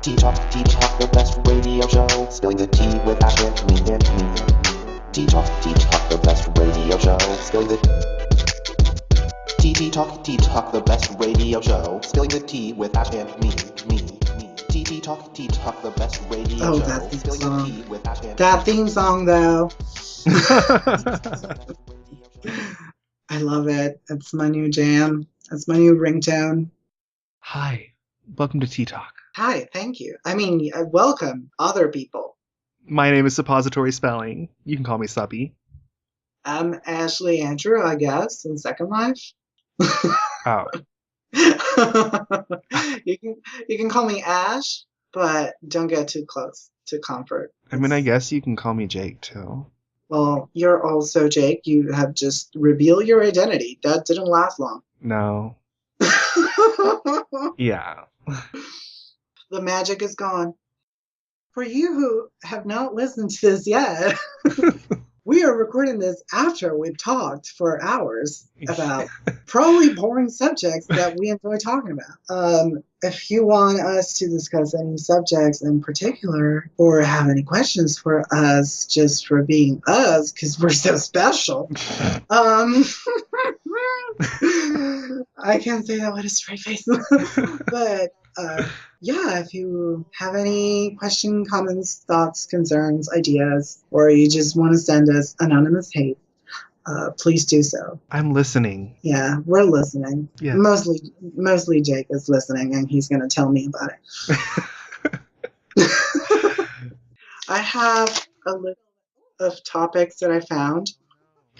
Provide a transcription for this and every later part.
T-Talk, the best radio show. Spilling the tea with Ash and me. T-Talk, the best radio show. Spilling the T-Talk, the best radio show. Spilling the tea with Ash and me. T-Talk, the best radio show. That theme Spilling song. the tea with Ash and That theme song, though. I love it. It's my new jam. It's my new ringtone. Hi, welcome to T-Talk. Hi, thank you. I mean, welcome other people. My name is Suppository Spelling. You can call me Suppy. I'm Ashley Andrew, I guess, in Second Life. Oh. You can call me Ash, but don't get too close to comfort. I mean, I guess you can call me Jake, too. Well, you're also Jake. You have just revealed your identity. That didn't last long. No. Yeah. The magic is gone. For you who have not listened to this yet, we are recording this after we've talked for hours about probably boring subjects that we enjoy talking about. If you want us to discuss any subjects in particular or have any questions for us just for being us, because we're so special, I can't say that with a straight face. But yeah, if you have any questions, comments, thoughts, concerns, ideas, or you just want to send us anonymous hate, please do so. I'm listening. Yeah, we're listening. Yeah. Mostly Jake is listening, and he's going to tell me about it. I have a list of topics that I found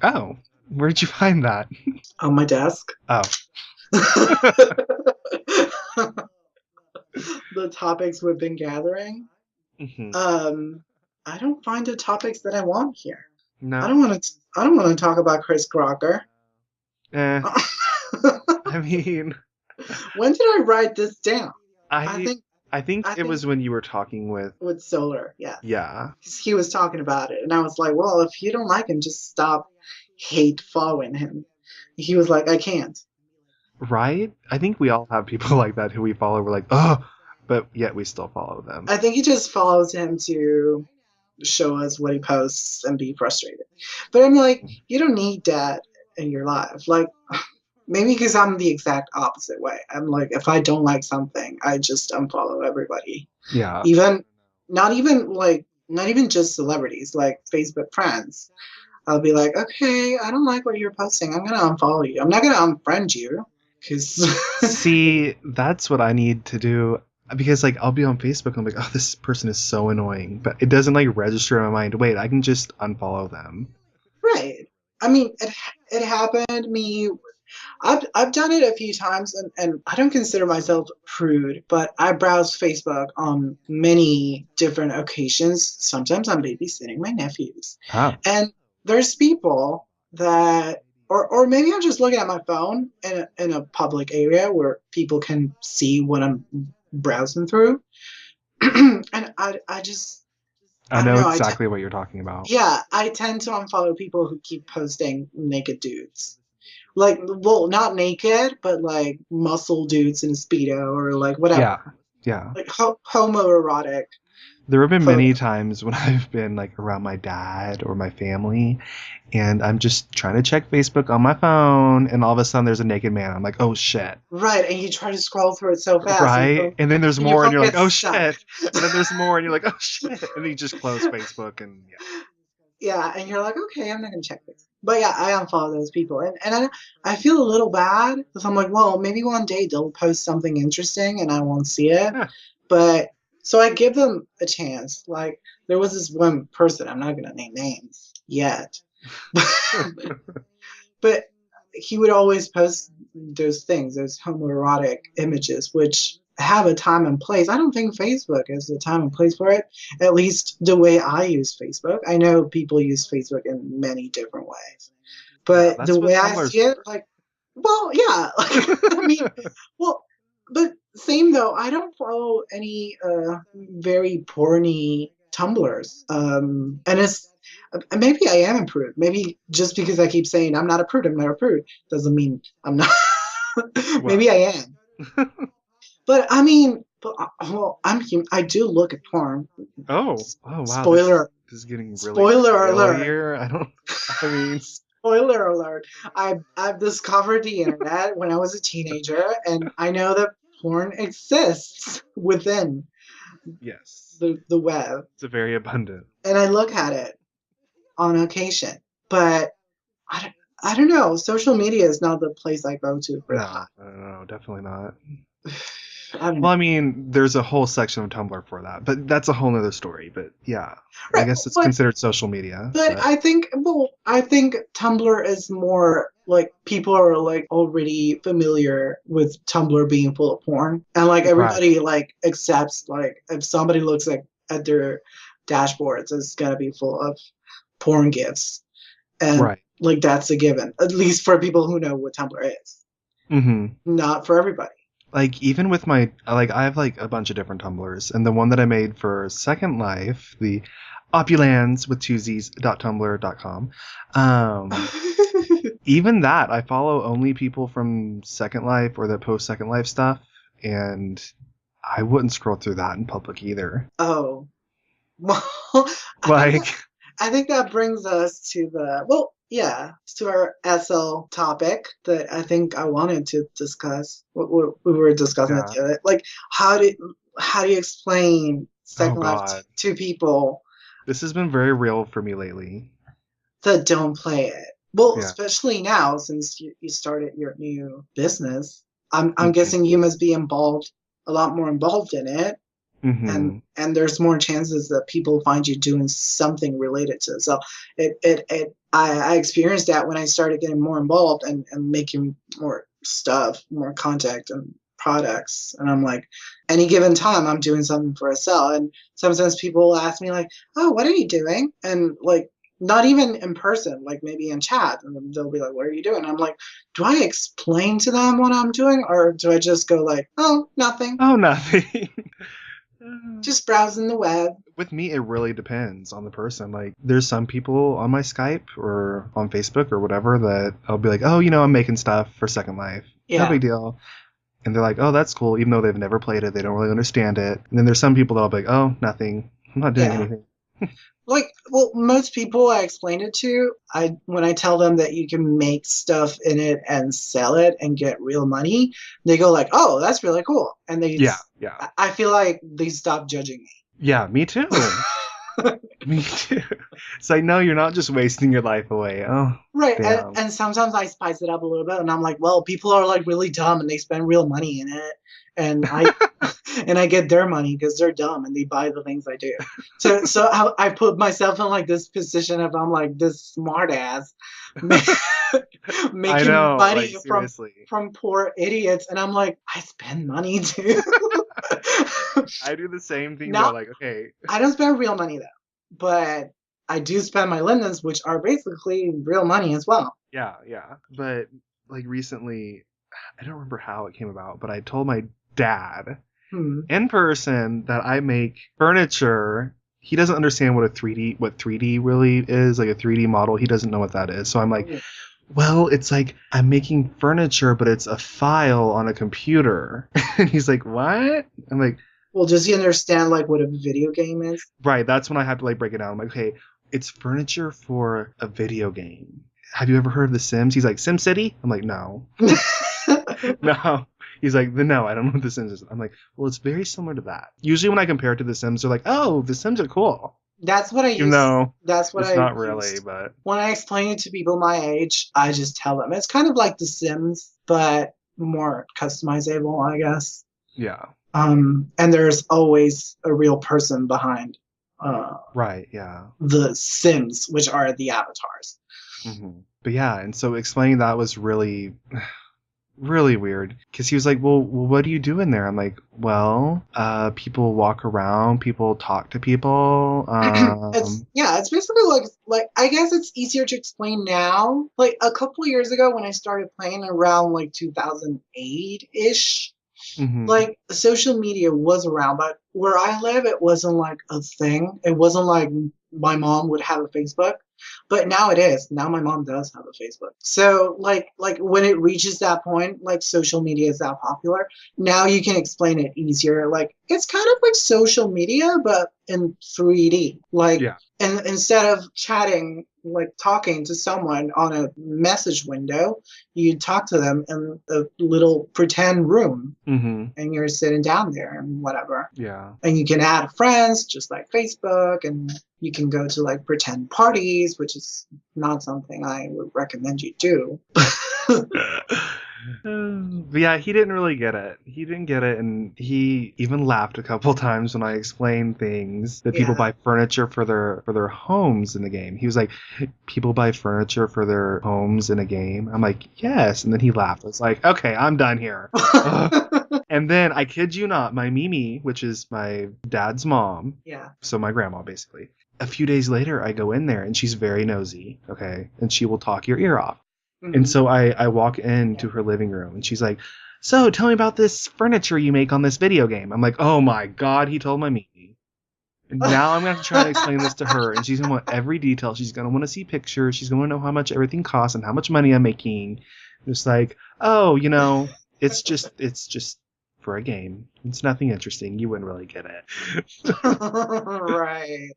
Oh, where'd you find that? on my desk. Oh. The topics we've been gathering. Mm-hmm. I don't find the topics that I want here. No. I don't want to talk about Chris Crocker. I mean, When did I write this down? I think it was when you were talking with Solar. Yeah. Yeah. He was talking about it, and I was like, well, if you don't like him, just stop hate following him. He was like, I can't. Right? I think we all have people like that who we follow. We're like, oh, but yet we still follow them. I think he just follows him to show us what he posts and be frustrated. But I'm like, you don't need that in your life. Like, maybe because I'm the exact opposite way. I'm like, if I don't like something, I just unfollow everybody. Yeah. Not even just celebrities, like Facebook friends. I'll be like, okay, I don't like what you're posting. I'm going to unfollow you. I'm not going to unfriend you. See, that's what I need to do. Because, like, I'll be on Facebook and I'm like, oh, this person is so annoying. But it doesn't, like, register in my mind. Wait, I can just unfollow them. Right. I mean, it happened to me. I've done it a few times, and I don't consider myself prude, but I browse Facebook on many different occasions. Sometimes I'm babysitting my nephews. Oh. And there's people that, or maybe I'm just looking at my phone in a public area where people can see what I'm browsing through. And I know exactly what you're talking about. Yeah, I tend to unfollow people who keep posting naked dudes. Like, well, not naked, but like muscle dudes in a Speedo or like whatever. Yeah. Like homoerotic. There have been many times when I've been like around my dad or my family and I'm just trying to check Facebook on my phone and all of a sudden there's a naked man. I'm like, oh shit. Right, and you try to scroll through it so fast. Right, and then there's more and you're like, oh stuck. shit. And then there's more and you're like, oh shit. And then you just close Facebook and yeah. Yeah, and you're like, okay, I'm not going to check this. But yeah, I unfollow those people. And I feel a little bad because I'm like, well, maybe one day they'll post something interesting and I won't see it. Yeah. But so I give them a chance. Like, there was this one person, I'm not going to name names yet. But he would always post those things, those homoerotic images, which have a time and place. I don't think Facebook is the time and place for it, at least the way I use Facebook. I know people use Facebook in many different ways. But Yeah, the way I see it, like, well, yeah. I mean, well, but same though, I don't follow any very porny Tumblrs. And it's, maybe I am a prude. Maybe just because I keep saying I'm not a prude doesn't mean I'm not. Maybe I am. But I mean, But well, I do look at porn. Oh wow! Spoiler. This is getting really Spoiler real alert. here. I mean, Spoiler alert. I've discovered the internet when I was a teenager, and I know that porn exists within yes, the web. it's a very abundant. And I look at it on occasion. But I don't know. Social media is not the place I go to for that. No, definitely not. I don't Well, I know. mean, there's a whole section of Tumblr for that, but that's a whole nother story. But yeah, I Right, guess it's but considered social media. But I think, I think Tumblr is more like people are like already familiar with Tumblr being full of porn, and like Right. everybody like accepts like if somebody looks at their dashboards, it's gonna be full of porn gifs, and Right. like that's a given, at least for people who know what Tumblr is. Mm-hmm. Not for everybody. Like even with my I have like a bunch of different Tumblrs, and the one that I made for Second Life, the opulans with 2z's.tumblr.com. Even that, I follow only people from Second Life or that post Second Life stuff, and I wouldn't scroll through that in public either. Oh, well, Like, I think that brings us to to our SL topic that I think I wanted to discuss. What we were discussing it Yeah. the other. Like, how do you explain Second Life God. to people This has been very real for me lately. that don't play it? Well, Yeah. especially now since you started your new business. I'm Mhm. guessing you must be a lot more involved in it. Mm-hmm. And there's more chances that people find you doing something related to it. So I experienced that when I started getting more involved and making more stuff, more contact and products. And I'm like, any given time I'm doing something for a sale. And sometimes people will ask me like, oh, what are you doing? And like, not even in person, like maybe in chat, and they'll be like, what are you doing? I'm like, do I explain to them what I'm doing, or do I just go like, oh, nothing, Oh, nothing. just browsing the web? With me, it really depends on the person. Like, there's some people on my Skype or on Facebook or whatever that I'll be like, oh, I'm making stuff for Second Life. Yeah. No big deal. And they're like, oh, that's cool, even though they've never played it. They don't really understand it. And then there's some people that'll be like, oh, nothing. I'm not doing Yeah. anything. Like, well, most people I explain it to, when I tell them that you can make stuff in it and sell it and get real money, they go like, "Oh, that's really cool," and Yeah. I feel like they stop judging me. Yeah, me too. Me too. It's like, no, you're not just wasting your life away. Oh, Right, damn. and sometimes I spice it up a little bit, and I'm like, well, people are like really dumb and they spend real money in it, and I get their money because they're dumb and they buy the things I do. So I put myself in like this position of I'm like this smart ass making I know, money like, seriously. from poor idiots, and I'm like, I spend money too. I do the same thing Now- though. Like, okay, I don't spend real money though, but I do spend my lemons, which are basically real money as well. yeah. But like recently, I don't remember how it came about, but I told my dad in person that I make furniture. He doesn't understand what 3D really is, like a 3D model. He doesn't know what that is. So I'm like, well, it's like I'm making furniture, but it's a file on a computer. And he's like, what? I'm like, Well, does he understand like what a video game is? right. That's when I have to like break it down. I'm like, okay, it's furniture for a video game. Have you ever heard of The Sims? He's like, SimCity? I'm like, no. No. He's like, no, I don't know what The Sims is. I'm like, well, it's very similar to that. Usually when I compare it to The Sims, they're like, oh, The Sims are cool. That's what I use. Even though That's what it's I not used. really, but When I explain it to people my age, I just tell them it's kind of like The Sims, but more customizable, I guess. yeah. And there's always a real person behind Right, yeah. the Sims, which are the avatars. Hmm. But yeah, and so explaining that was really, really weird. Because he was like, well, what do you do in there? I'm like, well, people walk around, people talk to people. It's basically like I guess it's easier to explain now. Like a couple years ago when I started playing around like 2008-ish, mhm. like social media was around, but where I live it wasn't like a thing. It wasn't like my mom would have a Facebook. But now it is. Now my mom does have a Facebook. So like when it reaches that point, like social media is that popular, now you can explain it easier. Like it's kind of like social media, but in 3D. Like Yeah. and instead of chatting, like talking to someone on a message window, you talk to them in a little pretend room Mm-hmm. and you're sitting down there and whatever. Yeah. And you can add friends just like Facebook, and you can go to like pretend parties, which is not something I would recommend you do. But yeah, he didn't really get it. He didn't get it, and he even laughed a couple times when I explained things that people Yeah. buy furniture for their homes in the game. He was like, "People buy furniture for their homes in a game." I'm like, "Yes," and then he laughed. I was like, "Okay, I'm done here." And then I kid you not, my Mimi, which is my dad's mom, Yeah. so my grandma basically. A few days later, I go in there and she's very nosy, okay, and she will talk your ear off. And so I walk into her living room and she's like, "So tell me about this furniture you make on this video game." I'm like, "Oh my God, he told my Mimi." And now I'm going to try to explain this to her, and she's going to want every detail. She's going to want to see pictures. She's going to know how much everything costs and how much money I'm making. Just like, "Oh, it's just for a game. It's nothing interesting. You wouldn't really get it." Right.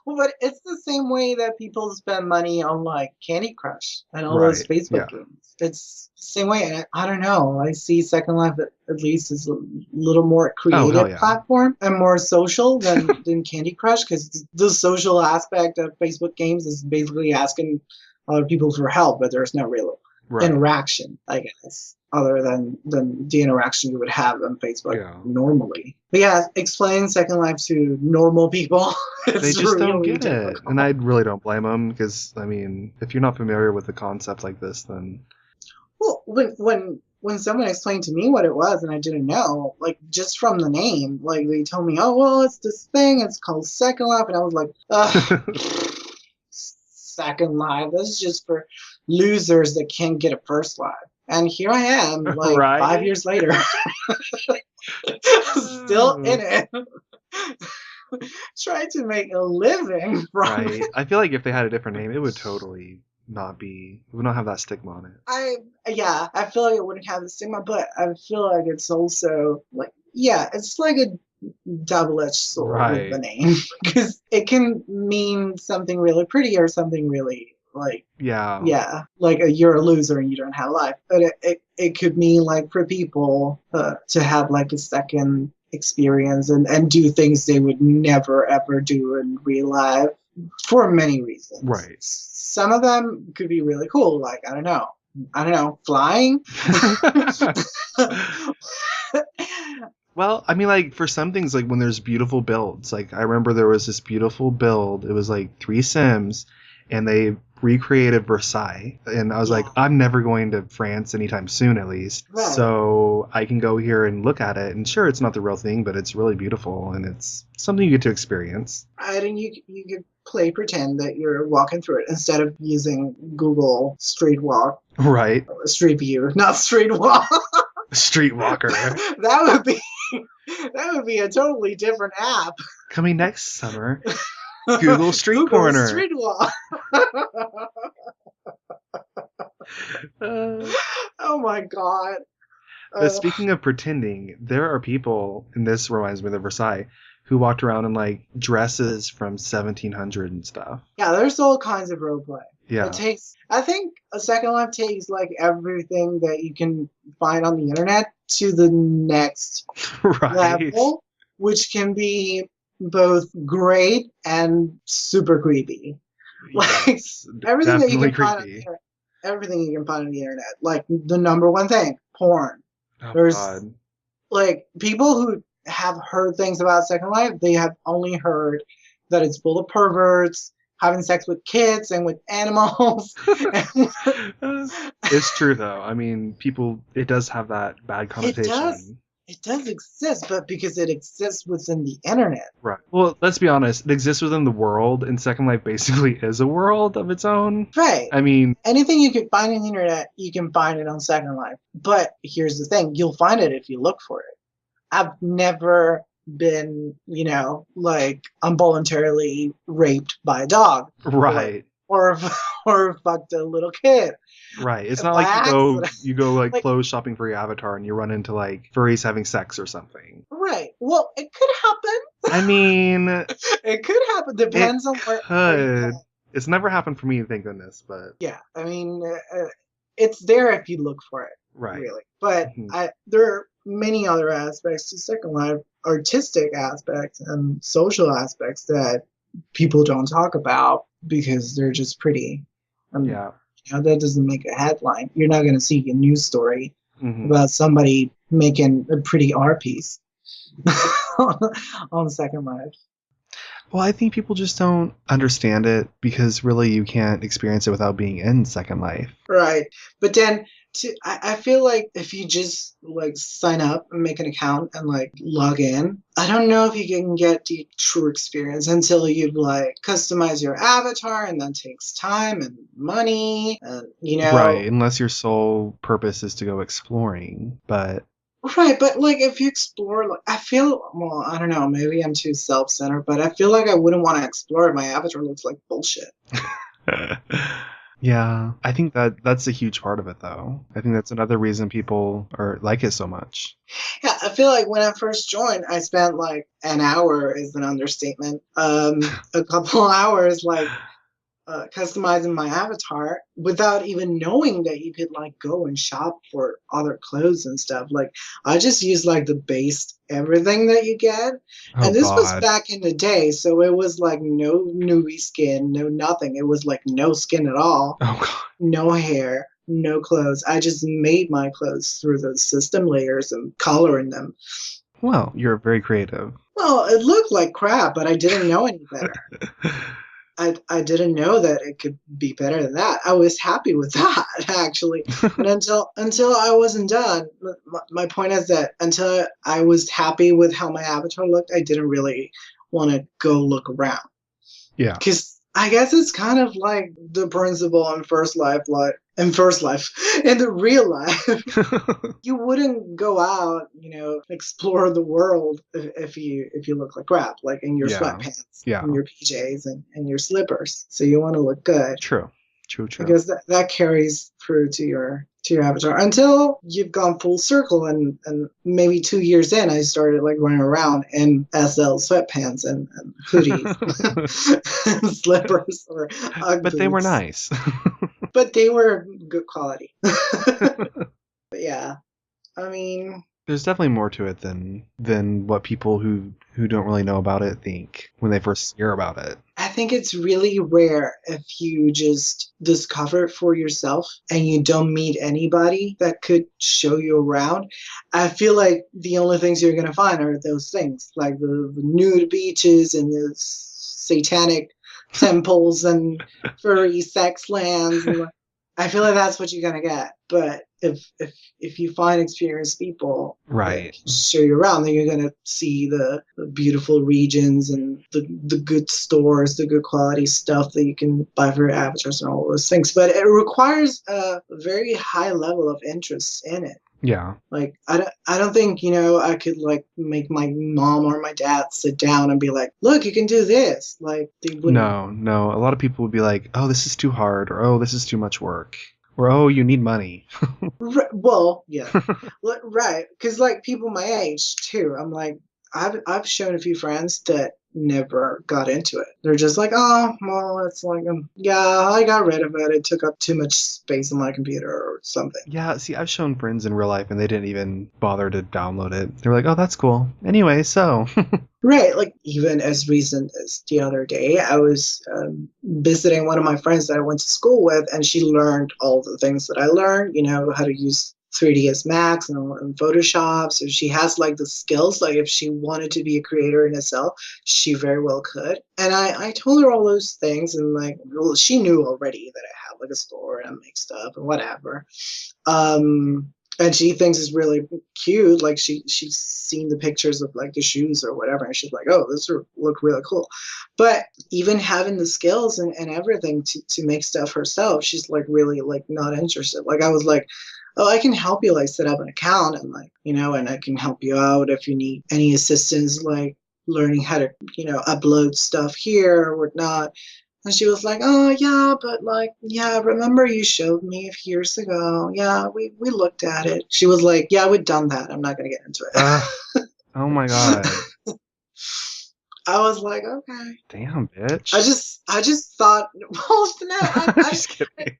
Well, but it's the same way that people spend money on like Candy Crush and all those Right, Facebook yeah. games. It's the same way. And I don't know. I see Second Life at least as a little more creative hell yeah. platform and more social than Candy Crush, because the social aspect of Facebook games is basically asking other people for help, but there's no real Right. interaction, I guess, other than the interaction you would have on Facebook Yeah. normally. But yeah, explaining Second Life to normal people is They just don't really get it. difficult. And I really don't blame them because, I mean, if you're not familiar with a concept like this, then. Well, when someone explained to me what it was and I didn't know, like just from the name, like they told me, "Oh, well, it's this thing. It's called Second Life," and I was like, Second Life. This is just for losers that can't get a first life. And here I am, like Right? 5 years later, still in it, trying to make a living from Right. it. I feel like if they had a different name, it would totally it would not have that stigma on it. I feel like it wouldn't have the stigma, but I feel like it's also like, yeah, it's like a double-edged sword with the name, because it can mean something really pretty or something really like, Yeah. like you're a loser and you don't have life. But it could mean like for people to have like a second experience and do things they would never ever do in real life for many reasons. Right. Some of them could be really cool, like I don't know, flying. Well, I mean, like, for some things, like, when there's beautiful builds, like, I remember there was this beautiful build. It was, like, 3 Sims, and they recreated Versailles. And I was like, I'm never going to France anytime soon, at least. Right. So I can go here and look at it. And sure, it's not the real thing, but it's really beautiful, and it's something you get to experience. And you could play pretend that you're walking through it instead of using Google Street Walk. Right. Street View, not Street Walk. Streetwalker. That would be a totally different app. Coming next summer, Google Street Google Corner. Street Walk. Oh my God. But speaking of pretending, there are people, and this reminds me of the Versailles, who walked around in like dresses from 1700 and stuff. Yeah, there's all kinds of roleplay. Yeah. I think a Second Life takes like everything that you can find on the internet to the next Right. level, which can be both great and super creepy. Like Yes, everything that you definitely can find on the creepy. internet, everything you can find on the internet, like the number one thing, porn. Oh, There's God. like people who have heard things about Second Life, they have only heard that it's full of perverts having sex with kids and with animals. It's true, though. I mean, it does have that bad connotation. It does exist, but because it exists within the internet. Right. Well, let's be honest. It exists within the world, and Second Life basically is a world of its own. Right. I mean, anything you can find on the internet, you can find it on Second Life. But here's the thing, you'll find it if you look for it. I've never been, like involuntarily raped by a dog. right. or or fucked a little kid. Right. It's not By like accident. you go like Like, clothes shopping for your avatar and you run into like furries having sex or something. right. Well, it could happen. I mean, It could happen. it Depends on where you could. go. It's never happened for me, thank goodness, but Yeah, I mean, it's there if you look for it, right. really. But Mhm. there are many other aspects to Second Life, artistic aspects and social aspects that people don't talk about because they're just pretty. Yeah. That doesn't make a headline. You're not going to see a news story Mhm. about somebody making a pretty art piece on Second Life. Well, I think people just don't understand it because really you can't experience it without being in Second Life. Right. But then I feel like if you just like sign up and make an account and like log in, I don't know if you can get the true experience until you like customize your avatar, and that takes time and money and Right, unless your sole purpose is to go exploring, but Right, but like if you explore, like I feel, well, I don't know, maybe I'm too self-centered, but I feel like I wouldn't want to explore if my avatar looks like bullshit. yeah, I think that's a huge part of it though. I think that's another reason people like it so much. Yeah, I feel like when I first joined, I spent like an hour is an understatement. A couple hours like customizing my avatar without even knowing that you could like go and shop for other clothes and stuff. Like I just used like the base everything that you get. Oh And this was God. back in the day, so it was like no newbie skin, no nothing. It was like no skin at all, Oh God. no hair, no clothes. I just made my clothes through the system layers and coloring them. Well, you're very creative. Well, it looked like crap, but I didn't know any better. I didn't know that it could be better than that. I was happy with that actually, and until I wasn't done. My point is that until I was happy with how my avatar looked, I didn't really want to go look around. Yeah. Because I guess it's kind of like the principle in First Life, in the real life. You wouldn't go out, explore the world if you look like crap, like in your sweatpants, in your PJs, and your slippers. So you want to look good. True. Because that carries through to your avatar until you've gone full circle, and maybe 2 years in, I started like running around in SL sweatpants and hoodies and slippers or Ugg but they were boots. nice. But they were good quality. But yeah, I mean, there's definitely more to it than what people who don't really know about it think when they first hear about it. I think it's really rare if you just discover it for yourself and you don't meet anybody that could show you around. I feel like the only things you're going to find are those things, like the nude beaches and the satanic temples and furry sex lands. I feel like that's what you're going to get. But if you find experienced people right that show you around, then you're going to see the beautiful regions and the good stores, the good quality stuff that you can buy for your avatars and all those things. But it requires a very high level of interest in it. Yeah. Like I don't think I could like make my mom or my dad sit down and be like, look, you can do this. Like they wouldn't. No. A lot of people would be like, oh, this is too hard, or oh, this is too much work, or oh, you need money. Well, yeah, right. Because like people my age too, I'm like, I've shown a few friends that never got into it. They're just like, oh, well, it's like, yeah, I got rid of it. It took up too much space on my computer or something. Yeah, see, I've shown friends in real life and they didn't even bother to download it. They were like, oh, that's cool. Anyway, so. Right, like even as recent as the other day, I was visiting one of my friends that I went to school with, and she learned all the things that I learned, how to use 3ds Max and Photoshop. So she has like the skills, like if she wanted to be a creator in itself, she very well could. And I told her all those things, and like, well, she knew already that I have like a store and I make stuff and whatever. And she thinks it's really cute. Like she's seen the pictures of like the shoes or whatever, and she's like, oh, this look really cool. But even having the skills and everything to make stuff herself, she's like really like not interested. Like I was like, oh, I can help you like set up an account and like, and I can help you out if you need any assistance, like learning how to, upload stuff here or whatnot. And she was like, oh, yeah, but like, yeah, remember you showed me years ago. Yeah, we looked at it. She was like, yeah, we've done that. I'm not going to get into it. Oh my God. I was like, okay. Damn, bitch. I just thought, well, no, Just kidding.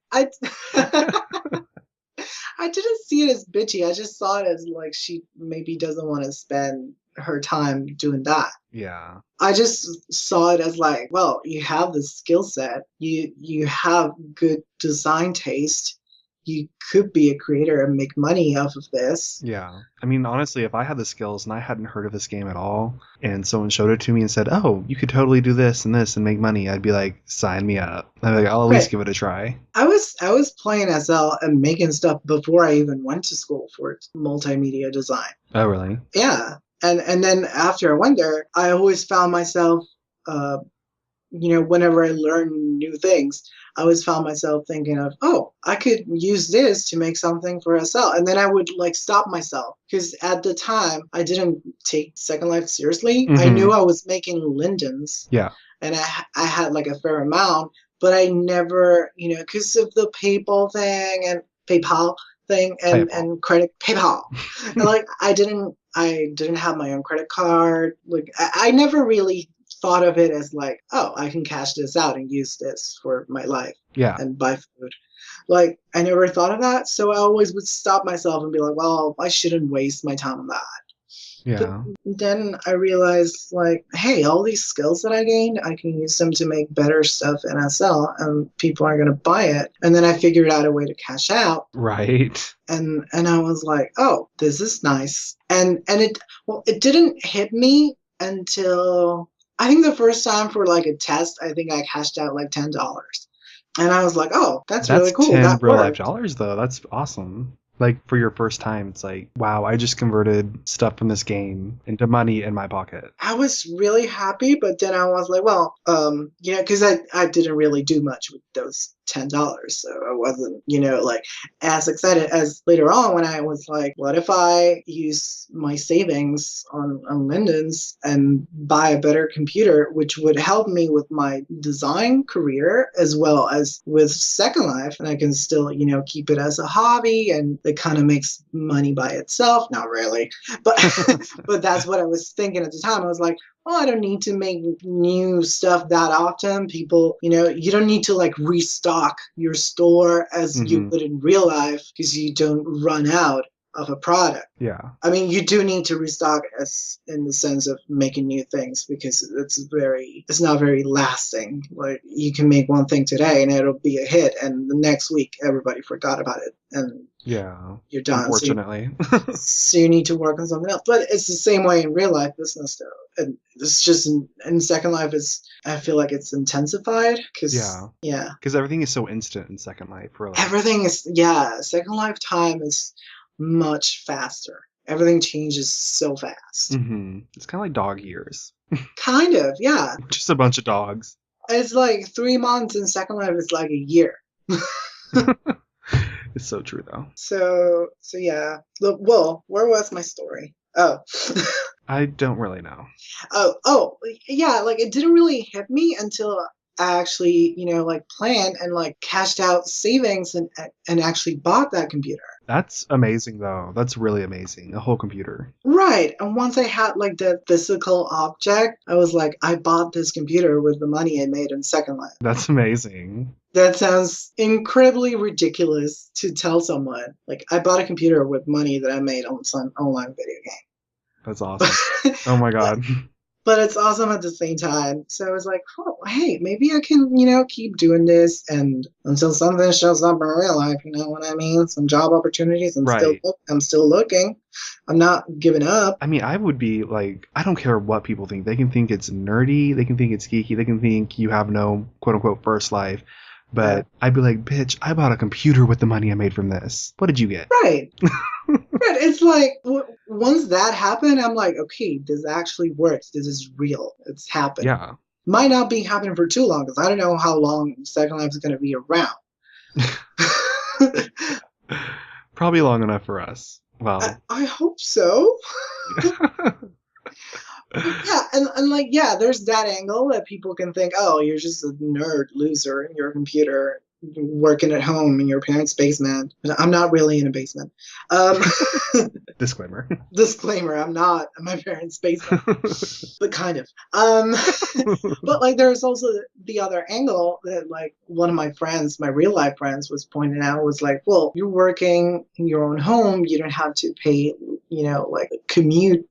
I didn't see it as bitchy. I just saw it as like she maybe doesn't want to spend her time doing that. Yeah. I just saw it as like, well, you have the skill set. You have good design taste. You could be a creator and make money off of this. Yeah. I mean, honestly, if I had the skills and I hadn't heard of this game at all, and someone showed it to me and said, oh, you could totally do this and make money, I'd be like, sign me up. I'd be like, I'll at least give it a try. I was playing SL and making stuff before I even went to school for multimedia design. Oh, really? Yeah. And then after I went there, I always found myself, whenever I learn new things, I always found myself thinking of, oh, I could use this to make something for SL. And then I would like stop myself because at the time I didn't take Second Life seriously. Mm-hmm. I knew I was making lindens. Yeah. And I had like a fair amount, but I never, because of the PayPal thing and credit PayPal. And like I didn't have my own credit card. Like I never really thought of it as like, oh, I can cash this out and use this for my life. Yeah. And buy food. Like I never thought of that. So I always would stop myself and be like, well, I shouldn't waste my time on that. Yeah. But then I realized, like, hey, all these skills that I gained, I can use them to make better stuff in SL, and people are going to buy it. And then I figured out a way to cash out. Right. And I was like, oh, this is nice. And it didn't hit me until I think the first time for like a test, I think I cashed out like $10. And I was like, oh, that's really cool. That's 10 real life dollars, though. That's awesome. Like, for your first time, it's like, wow, I just converted stuff from this game into money in my pocket. I was really happy, but then I was like, well, because I didn't really do much with those $10, so I wasn't, like as excited as later on when I was like, what if I use my savings on Linden's and buy a better computer, which would help me with my design career as well as with Second Life, and I can still, keep it as a hobby, and it kind of makes money by itself. Not really, but but that's what I was thinking at the time. I was like, oh, I don't need to make new stuff that often. People, you don't need to like restock your store as you would in real life because you don't run out of a product. Yeah. I mean, you do need to restock as in the sense of making new things because it's not very lasting. Like you can make one thing today and it'll be a hit, and the next week everybody forgot about it and you're done. Unfortunately. So you need to work on something else. But it's the same way in real life business though. And it's just in Second Life I feel like it's intensified because because everything is so instant in Second Life. Really. Everything is Second Life time is much faster. Everything changes so fast. Mm-hmm. It's kind of like dog years. Kind of, yeah. Just a bunch of dogs. It's like 3 months in Second Life is like a year. It's so true, though. So yeah. Well, where was my story? Oh. I don't really know. Oh, yeah. Like it didn't really hit me until I actually, like planned and like cashed out savings and actually bought that computer. That's amazing, though. That's really amazing. A whole computer. Right. And once I had like the physical object, I was like, I bought this computer with the money I made in Second Life. That's amazing. That sounds incredibly ridiculous to tell someone. Like, I bought a computer with money that I made on some online video game. That's awesome. Oh my God. But it's awesome at the same time. So I was like, oh, hey, maybe I can, keep doing this and until something shows up in real life, you know what I mean? Some job opportunities. I'm still looking. I'm not giving up. I mean, I would be like, I don't care what people think. They can think it's nerdy. They can think it's geeky. They can think you have no quote unquote first life. But I'd be like, bitch, I bought a computer with the money I made from this. What did you get? Right. Right. It's like, once that happened, I'm like, okay, this actually works. This is real. It's happening. Yeah. Might not be happening for too long because I don't know how long Second Life is going to be around. Probably long enough for us. Well, I hope so. Yeah, and like, yeah, there's that angle that people can think, oh, you're just a nerd loser in your computer working at home in your parents' basement. I'm not really in a basement. Disclaimer. Disclaimer, I'm not in my parents' basement, but kind of. But like, there's also the other angle that like one of my friends, my real life friends, was pointing out was like, well, you're working in your own home, you don't have to pay, like commute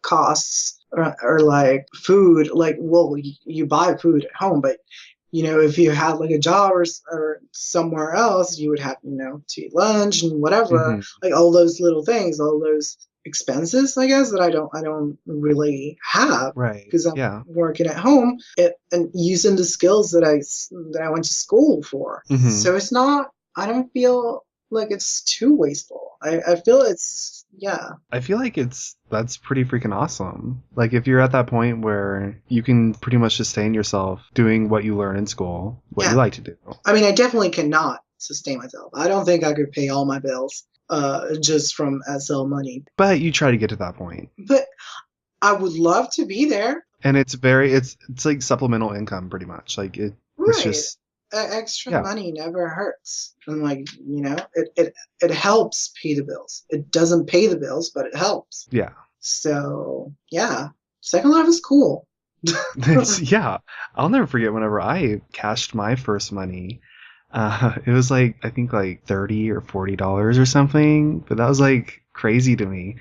costs or like food. Like, well, you buy food at home, but if you had like a job or somewhere else, you would have, to eat lunch and whatever, like all those little things, all those expenses, I guess, that I don't really have, right? Because I'm working at home and using the skills that I went to school for. So it's not. I don't feel like it's too wasteful. I feel it's I feel like that's pretty freaking awesome. Like if you're at that point where you can pretty much sustain yourself doing what you learn in school, what you like to do. I mean, I definitely cannot sustain myself. I don't think I could pay all my bills just from SL money. But you try to get to that point. But I would love to be there. And it's like supplemental income pretty much. Like it's just extra money never hurts. And like, it helps pay the bills. It doesn't pay the bills, but it helps. Yeah. So Second Life is cool. I'll never forget whenever I cashed my first money. It was like, I think like $30 or $40 or something, but that was like crazy to me.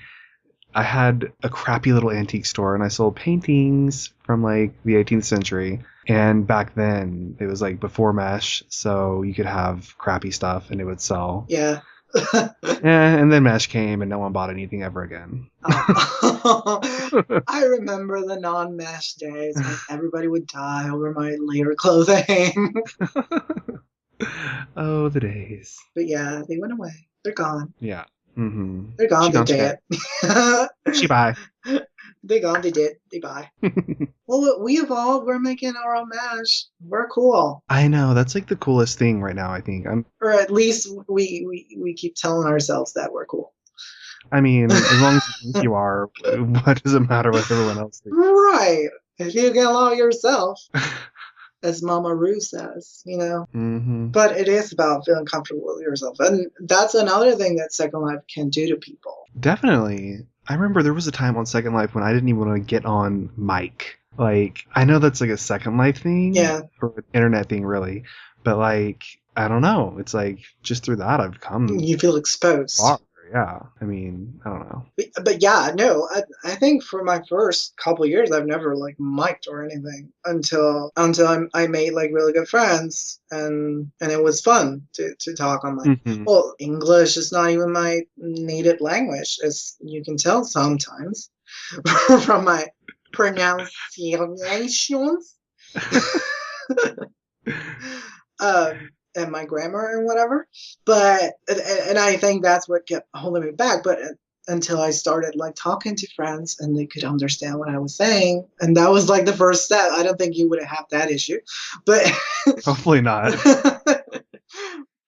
I had a crappy little antique store and I sold paintings from like the 18th century. And back then it was like before Mesh, so you could have crappy stuff and it would sell. Yeah. And then Mesh came and no one bought anything ever again. I remember the non-Mesh days when everybody would die over my layer clothing. Oh, the days. But yeah, they went away. They're gone. Yeah. Mm-hmm. They're gone. They did. She bye. They gone. They did. They bye. Well, we evolved. We're making our own Mesh. We're cool. I know. That's like the coolest thing right now, I think. Or at least we keep telling ourselves that we're cool. I mean, as long as you think you are, what does it matter what everyone else thinks? Right. If you can allow yourself. As Mama Ru says, But it is about feeling comfortable with yourself. And that's another thing that Second Life can do to people. Definitely. I remember there was a time on Second Life when I didn't even want to get on mic. Like, I know that's like a Second Life thing. Yeah. Or an internet thing, really. But, like, I don't know. It's like, just through that, I've come. You feel exposed. Far. Yeah. I mean, I don't know. But yeah, no, I think for my first couple years, I've never like mic'd or anything until I made like really good friends and it was fun to talk on like, well, English is not even my native language, as you can tell sometimes from my pronunciations. And my grammar and whatever, but and I think that's what kept holding me back. But until I started like talking to friends and they could understand what I was saying, and that was like the first step. I don't think you would have that issue, but hopefully not.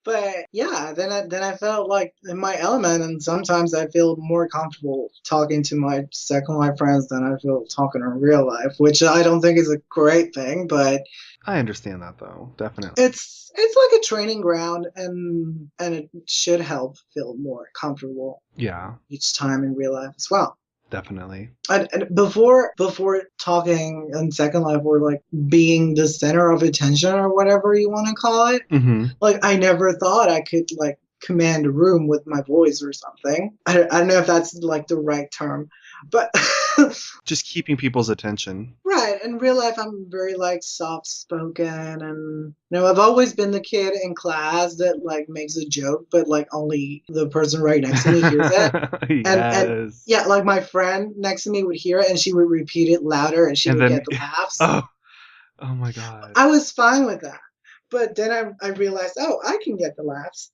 But yeah, then I felt like in my element, and sometimes I feel more comfortable talking to my Second Life friends than I feel talking in real life, which I don't think is a great thing, but I understand that though, definitely. It's like a training ground, and it should help feel more comfortable. Yeah. Each time in real life as well. Definitely. And before talking in Second Life, or like being the center of attention or whatever you want to call it, like I never thought I could like command a room with my voice or something. I don't know if that's like the right term, but just keeping people's attention. Right. In real life, I'm very like soft spoken, and I've always been the kid in class that like makes a joke, but like only the person right next to me hears it. Yes. And yeah, like my friend next to me would hear it and she would repeat it louder and she would get the laughs. Oh my God. I was fine with that. But then I realized, I can get the laughs.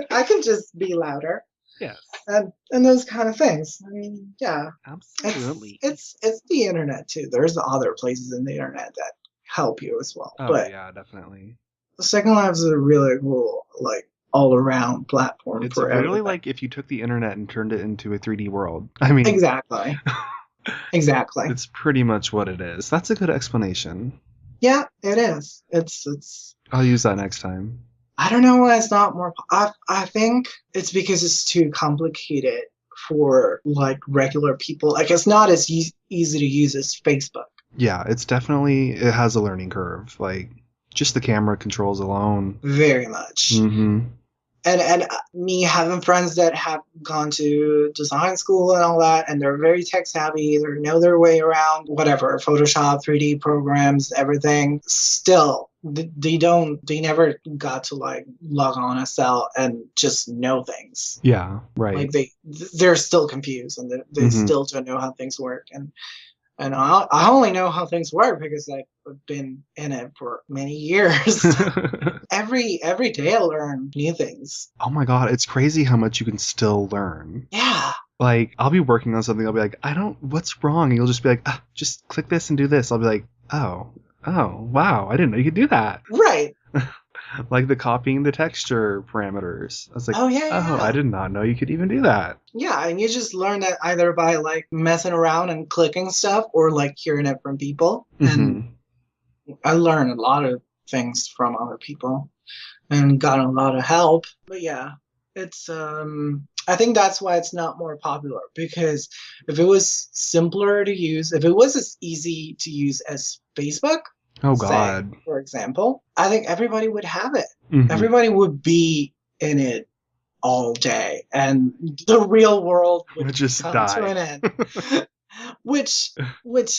I can just be louder. Yes. And those kind of things. I mean, yeah. Absolutely. It's the internet too. There's other places in the internet that help you as well. Oh, but yeah, definitely. Second Life is a really cool, like, all-around platform it's for really everything. like if you took the internet and turned it into a 3D world. I mean, exactly. Exactly. It's pretty much what it is. That's a good explanation. Yeah, it is. It's. I'll use that next time. I don't know why it's not more. I think it's because it's too complicated for like regular people. Like it's not as easy to use as Facebook. Yeah, it has a learning curve. Like just the camera controls alone. Very much. Mm-hmm. And me having friends that have gone to design school and all that, and they're very tech savvy, they know their way around whatever, Photoshop, 3D programs, everything. Still, they never got to like log on a cell and just know things. Yeah, right. Like they're still confused and they still don't know how things work. And I only know how things work because I've been in it for many years. Every day I learn new things. Oh my God, it's crazy how much you can still learn. Yeah. Like, I'll be working on something, I'll be like, what's wrong? And you'll just be like, just click this and do this. I'll be like, oh, wow, I didn't know you could do that. Right. Like the copying the texture parameters. I was like, yeah. I did not know you could even do that. Yeah, and you just learn that either by like messing around and clicking stuff or like hearing it from people. And I learned a lot of things from other people and got a lot of help. But yeah, it's I think that's why it's not more popular, because if it was simpler to use, if it was as easy to use as Facebook, oh God, say, for example, I think everybody would have it. Everybody would be in it all day, and the real world would just come to an end. which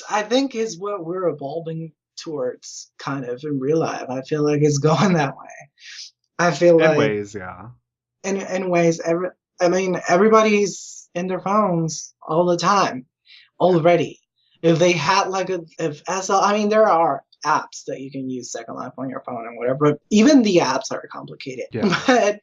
I think is what we're evolving towards, kind of in real life. I feel like it's going that way. I feel like in ways, yeah. In ways, everybody's in their phones all the time already. If they had like there are apps that you can use Second Life on your phone and whatever, but even the apps are complicated. Yeah. But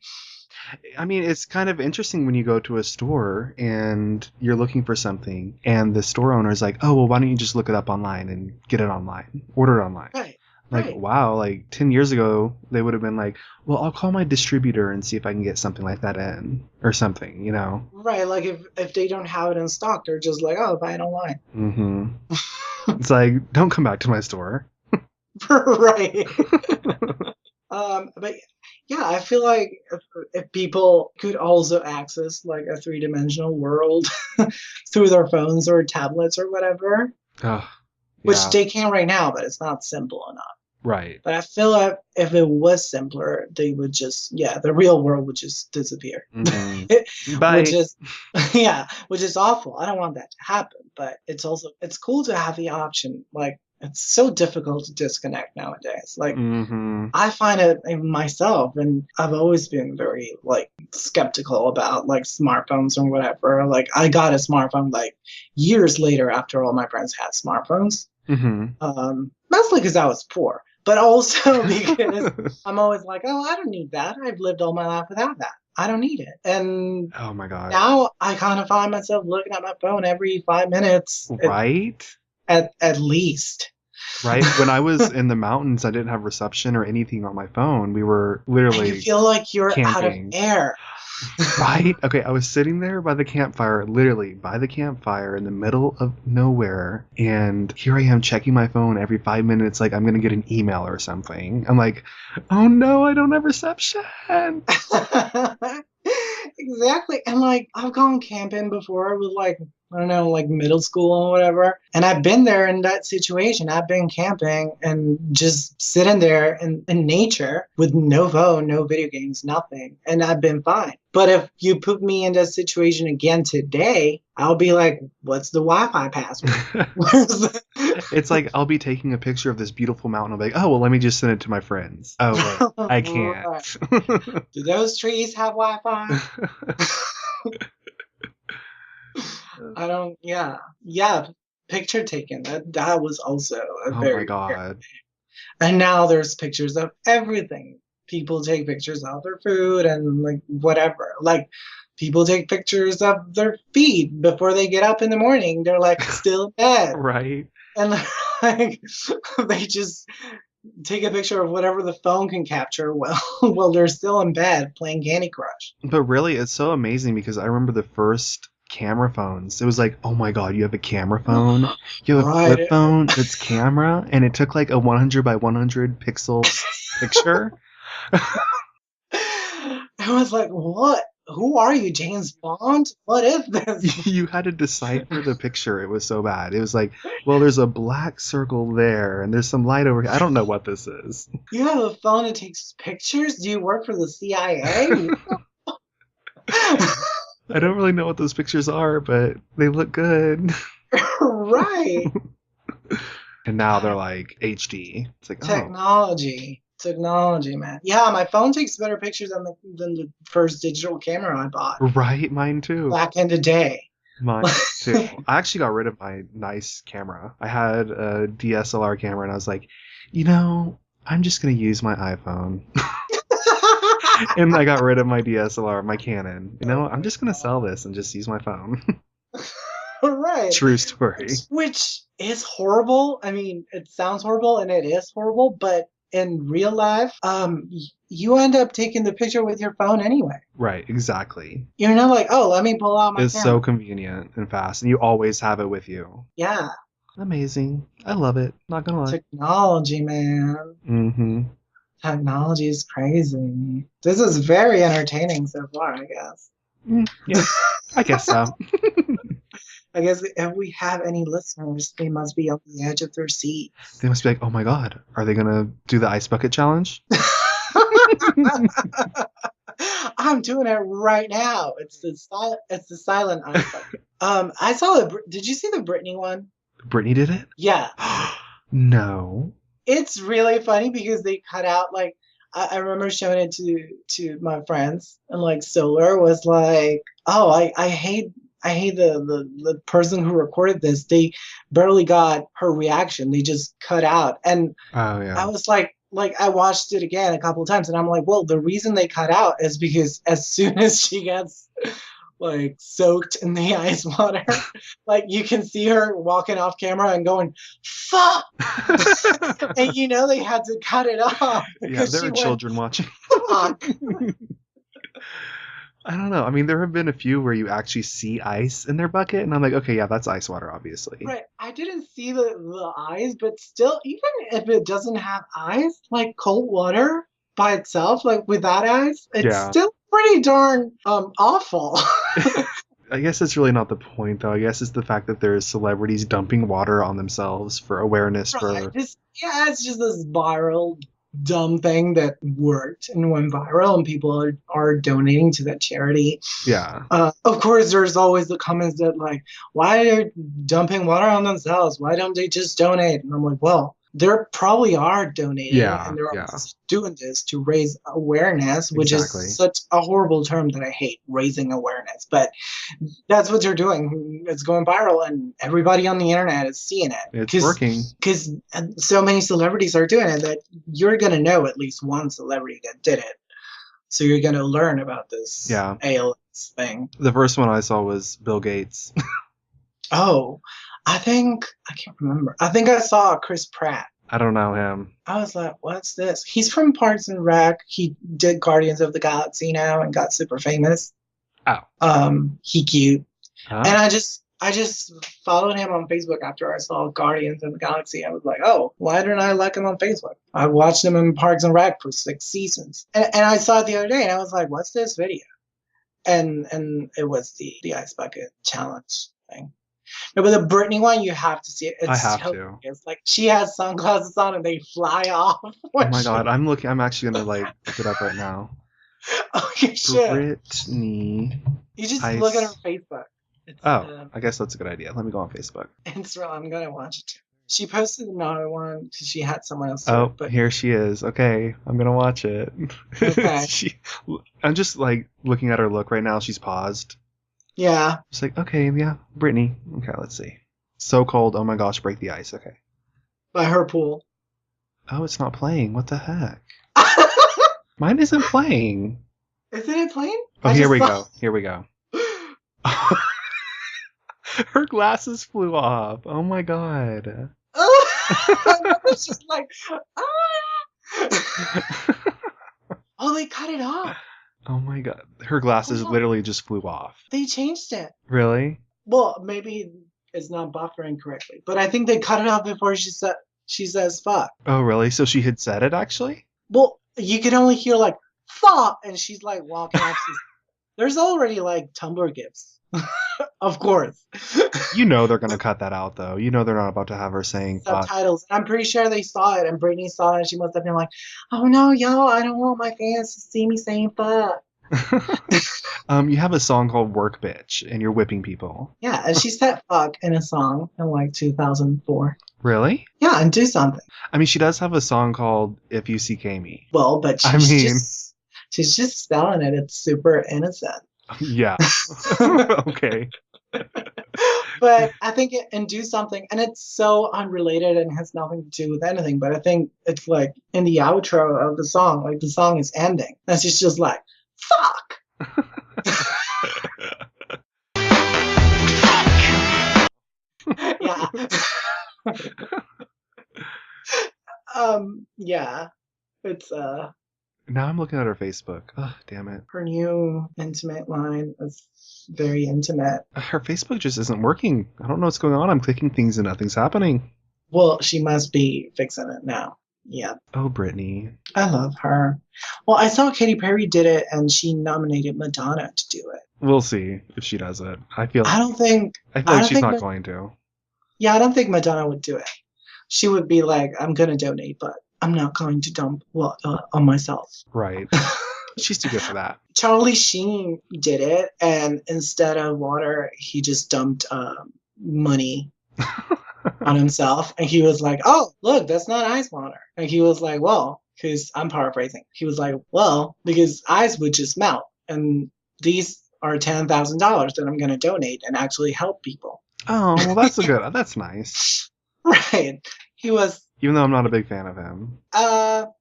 I mean, it's kind of interesting when you go to a store and you're looking for something and the store owner is like, oh, well, why don't you just look it up online and get it online, order it online. Right. Like, right. Wow, like 10 years ago, they would have been like, well, I'll call my distributor and see if I can get something like that in or something, you know? Right. Like if they don't have it in stock, they're just like, oh, buy it online. Mm-hmm. It's like, don't come back to my store. Right. But yeah, I feel like if people could also access like a 3-dimensional world through their phones or tablets or whatever, which they can right now, but it's not simple enough. Right. But I feel like if it was simpler, they would just, the real world would just disappear. Bye. Which is awful. I don't want that to happen. But it's cool to have the option. Like, it's so difficult to disconnect nowadays. Like, I find it myself, and I've always been very like skeptical about like smartphones or whatever. Like, I got a smartphone like years later after all my friends had smartphones. Mostly because I was poor, but also because I'm always like, oh, I don't need that. I've lived all my life without that. I don't need it. And oh my God, now I kind of find myself looking at my phone every 5 minutes. Right. At least. Right. When I was in the mountains, I didn't have reception or anything on my phone. We were literally. And you feel like you're camping. Out of air. Right? Okay, I was sitting there by the campfire, literally by the campfire in the middle of nowhere, and here I am checking my phone every 5 minutes like I'm going to get an email or something. I'm like, oh no, I don't have reception. Exactly. And like, I've gone camping before with like, I don't know, like middle school or whatever. And I've been there in that situation. I've been camping and just sitting there in nature with no phone, no video games, nothing. And I've been fine. But if you put me in that situation again today, I'll be like, what's the Wi-Fi password? It's like, I'll be taking a picture of this beautiful mountain. I'll be like, oh, well, let me just send it to my friends. Oh, wait, I can't. Do those trees have Wi-Fi? I don't, picture taking. That was also a very. Oh my God. And now there's pictures of everything. People take pictures of their food and like whatever. Like, people take pictures of their feet before they get up in the morning. They're like still in bed. Right. And like, they just take a picture of whatever the phone can capture while they're still in bed playing Candy Crush. But really, it's so amazing because I remember the first camera phones. It was like, oh my god, you have a camera phone? You have a Right. flip phone that's camera? And it took like a 100 by 100 pixel picture? I was like, what? Who are you, James Bond? What is this? You had to decipher the picture. It was so bad. It was like, well, there's a black circle there, and there's some light over here. I don't know what this is. You have a phone that takes pictures? Do you work for the CIA? I don't really know what those pictures are, but they look good. Right. And now they're like HD. It's like, Technology, man. Yeah, my phone takes better pictures than the first digital camera I bought right? Mine too. back in the day. Mine too. I actually got rid of my nice camera. I had a DSLR camera, and I was like, I'm just going to use my iPhone. And I got rid of my DSLR, my Canon. I'm just going to sell this and just use my phone. Right. True story. Which is horrible. I mean, it sounds horrible, and it is horrible, but in real life, you end up taking the picture with your phone anyway. Right, exactly. You're not like, oh, let me pull out my It's camera. so convenient and fast, and you always have it with you. Yeah. Amazing. I love it. Not gonna lie. Technology, man. Mm-hmm. Technology is crazy. This is very entertaining so far, I guess. Yeah, I guess so. I guess if we have any listeners, they must be on the edge of their seat. They must be like, oh my god, are they gonna do the ice bucket challenge? I'm doing it right now. It's the silent ice bucket. I saw did you see the Britney one? Britney did it? Yeah. No. It's really funny because they cut out like I remember showing it to my friends, and like Solar was like, oh, I hate the person who recorded this. They barely got her reaction. They just cut out. And Oh yeah. I was like I watched it again a couple of times, and I'm like, well, the reason they cut out is because as soon as she gets like soaked in the ice water, like you can see her walking off camera and going, fuck. And they had to cut it off. Yeah, there are children watching. Fuck. I don't know. I mean, there have been a few where you actually see ice in their bucket, and I'm like, okay, yeah, that's ice water, obviously. Right. I didn't see the eyes, but still, even if it doesn't have eyes, like cold water by itself, like without eyes, it's still pretty darn awful. I guess it's really not the point, though. I guess it's the fact that there's celebrities dumping water on themselves for awareness for... It's just this viral dumb thing that worked and went viral, and people are donating to that charity. Yeah. Of course, there's always the comments that like, why are they dumping water on themselves? Why don't they just donate? And I'm like, well, there probably are donating, and they're doing this to raise awareness, which is such a horrible term that I hate, raising awareness. But that's what they're doing. It's going viral, and everybody on the internet is seeing it. It's working. Because so many celebrities are doing it that you're going to know at least one celebrity that did it. So you're going to learn about this ALS thing. The first one I saw was Bill Gates. Oh, I can't remember. I think I saw Chris Pratt. I don't know him. I was like, what's this? He's from Parks and Rec. He did Guardians of the Galaxy now and got super famous. Oh. He cute. Huh? And I just followed him on Facebook after I saw Guardians of the Galaxy. I was like, oh, why didn't I like him on Facebook? I watched him in Parks and Rec for 6 seasons. And I saw it the other day, and I was like, what's this video? And it was the Ice Bucket Challenge thing. No, but the Britney one, you have to see it. I have to. It's like she has sunglasses on and they fly off. Oh my god, I'm actually gonna look it up right now. Okay, shit. Britney. You just look at her Facebook. I guess that's a good idea. Let me go on Facebook. It's real. I'm gonna watch it too. She posted another one because she had someone else. But here she is. Okay, I'm gonna watch it. Okay. I'm just like looking at her look right now. She's paused. Yeah. It's like, okay, yeah, Britney. Okay, let's see. So cold. Oh my gosh, break the ice. Okay. By her pool. Oh, it's not playing. What the heck? Mine isn't playing. Isn't it playing? Oh, here we go. Here we go. Her glasses flew off. Oh my god. I was just like, ah! Oh, they cut it off. Oh my god. Her glasses literally just flew off. They changed it. Really? Well, maybe it's not buffering correctly, but I think they cut it off before she says fuck. Oh, really? So she had said it, actually? Well, you can only hear like fuck, and she's like walking up. There's already like Tumblr gifs. Of course. You know they're going to cut that out, though. You know they're not about to have her saying fuck. Subtitles. I'm pretty sure they saw it, and Britney saw it, and she must have been like, oh no, yo, I don't want my fans to see me saying fuck. You have a song called Work Bitch, and you're whipping people. Yeah, and she said fuck in a song in like 2004. Really? Yeah, and do something. I mean, she does have a song called If You CK Me. Well, but she's just spelling it. It's super innocent. Yeah. Okay. But I think and do something, and it's so unrelated and has nothing to do with anything, but I think it's like in the outro of the song, like the song is ending, and she's just like, fuck! Yeah. Yeah. It's Now I'm looking at her Facebook. Oh, damn it. her new intimate line is very intimate. Her Facebook just isn't working. I don't know what's going on. I'm clicking things and nothing's happening. Well, she must be fixing it now. Yeah. Oh, Britney. I love her. Well, I saw Katy Perry did it, and she nominated Madonna to do it. We'll see if she does it. I feel I think she's not going to. Yeah, I don't think Madonna would do it. She would be like, I'm going to donate, but I'm not going to dump on myself. Right. She's too good for that. Charlie Sheen did it, and instead of water, he just dumped money on himself. And he was like, oh, look, that's not ice water. And he was like, well, because I'm paraphrasing. He was like, well, because ice would just melt. And these are $10,000 that I'm going to donate and actually help people. Oh, well, that's nice. Right. He was. Even though I'm not a big fan of him.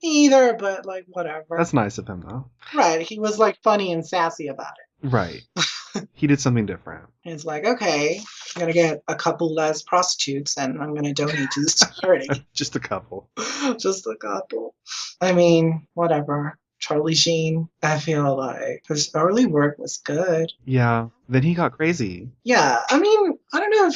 Either, but like whatever. That's nice of him, though. Right. He was like funny and sassy about it. Right. He did something different. It's like, okay, I'm going to get a couple less prostitutes and I'm going to donate to this charity. Just a couple. Just a couple. I mean, whatever. Charlie Sheen, I feel like his early work was good. Yeah. Then he got crazy. Yeah. I mean, I don't know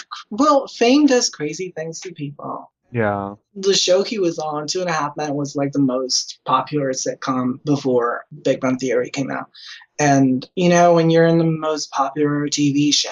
if, fame does crazy things to people. Yeah. The show he was on, 2.5 Men, was like the most popular sitcom before Big Bang Theory came out. And, you know, when you're in the most popular TV show,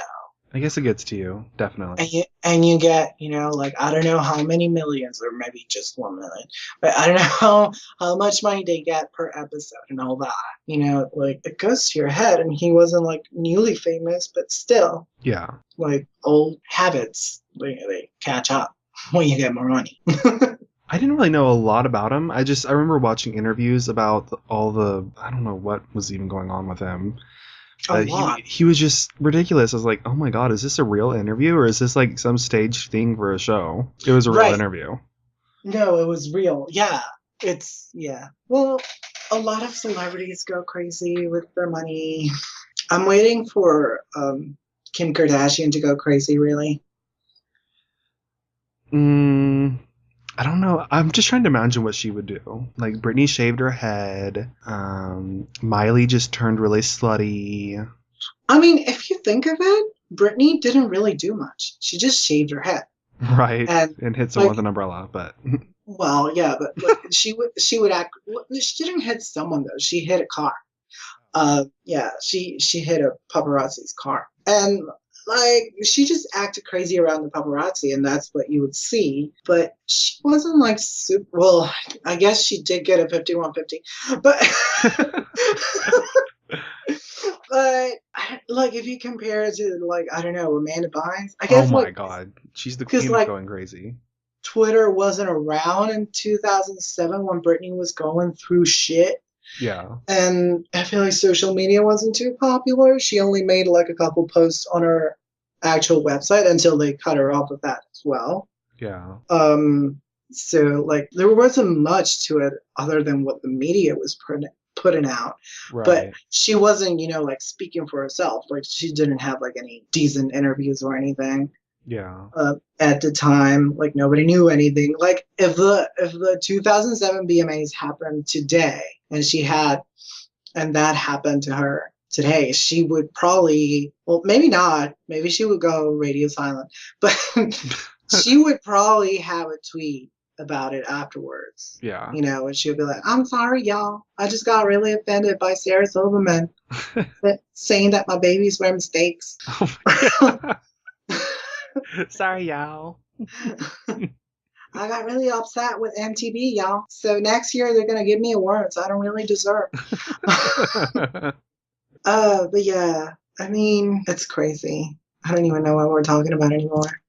I guess it gets to you, definitely. And you get, you know, like, I don't know how many millions, or maybe just 1 million, but I don't know how much money they get per episode and all that. You know, like, it goes to your head, and he wasn't, like, newly famous, but still. Yeah. Like, old habits, they catch up when you get more money. I didn't really know a lot about him. I remember watching interviews about I don't know what was even going on with him. He was just ridiculous. I was like, oh my god, is this a real interview or is this like some staged thing for a show? It was a real interview. No, it was real. Yeah. Well, a lot of celebrities go crazy with their money. I'm waiting for Kim Kardashian to go crazy, really. I don't know. I'm just trying to imagine what she would do. Like, Britney shaved her head. Miley just turned really slutty. I mean, if you think of it, Britney didn't really do much. She just shaved her head. Right. And hit someone with an umbrella, but... Well, yeah, but like, she would act... She didn't hit someone, though. She hit a car. Yeah, she hit a paparazzi's car. And... like, she just acted crazy around the paparazzi, and that's what you would see. But she wasn't, like, super... Well, I guess she did get a 5150. But... but, like, if you compare it to, like, I don't know, Amanda Bynes, I guess, oh, my God. She's the queen of going crazy. Twitter wasn't around in 2007 when Britney was going through shit. Yeah. And I feel like social media wasn't too popular. She only made like a couple posts on her actual website until they cut her off of that as well. Yeah. So like there wasn't much to it other than what the media was putting out. Right. But she wasn't, you know, like speaking for herself. Like she didn't have like any decent interviews or anything. Yeah. At the time, like nobody knew anything. Like if the 2007 BMAs happened today and she had and that happened to her today, she would probably, well, maybe not, maybe she would go radio silent, but she would probably have a tweet about it afterwards. Yeah. You know, and she'll be like, I'm sorry, y'all. I just got really offended by Sarah Silverman saying that my babies were mistakes. Sorry, y'all. I got really upset with MTV, y'all. So next year they're gonna give me awards I don't really deserve. But yeah, I mean, it's crazy. I don't even know what we're talking about anymore.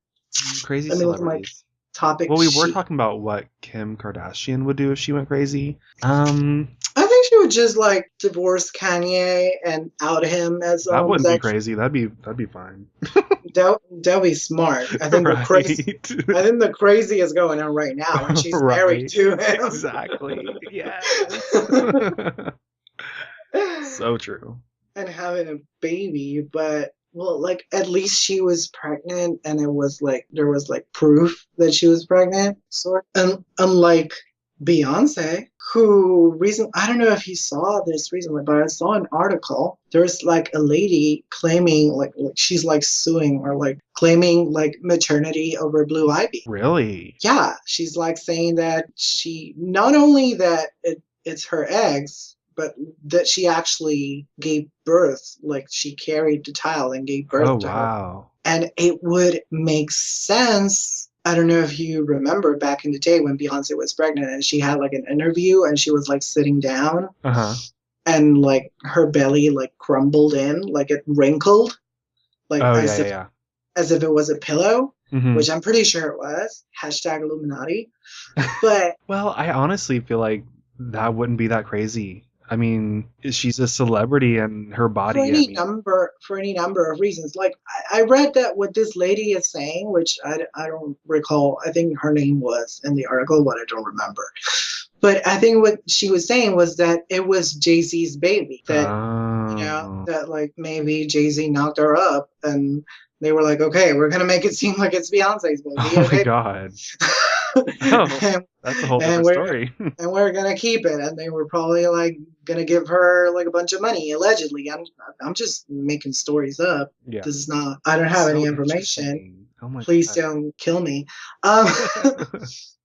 Crazy Let me look at my celebrities. topic Well, we were sheet. talking about what Kim Kardashian would do if she went crazy. I think she would just like divorce Kanye and out him as That wouldn't be homosexual. crazy. That'd be fine. That'd be smart. I think Right. the crazy is going on right now, and she's married to him. Exactly. Yes. So true. And having a baby, but well, like at least she was pregnant, and it was like there was like proof that she was pregnant. So, unlike Beyonce, who I don't know if you saw this recently, but I saw an article. There's like a lady claiming like she's like suing or like claiming like maternity over Blue Ivy. Really? Yeah, she's like saying that she not only that it's her eggs, but that she actually gave birth, like she carried the child and gave birth to her. Wow. And it would make sense. I don't know if you remember back in the day when Beyonce was pregnant and she had like an interview and she was like sitting down and like her belly like crumbled in, like it wrinkled, like as if it was a pillow, which I'm pretty sure it was. #Illuminati. But well, I honestly feel like that wouldn't be that crazy. I mean, she's a celebrity and her body. For any number of reasons. Like I read that what this lady is saying, which I don't recall. I think her name was in the article, but I don't remember. But I think what she was saying was that it was Jay-Z's baby. That you know, that like maybe Jay-Z knocked her up, and they were like, okay, we're gonna make it seem like it's Beyonce's baby. Oh okay? my god. Oh, that's a whole different story. And we're gonna keep it, and they were probably like gonna give her like a bunch of money, allegedly. I'm just making stories up. Yeah. This is not. I don't have any information. Oh my Please god. don't kill me.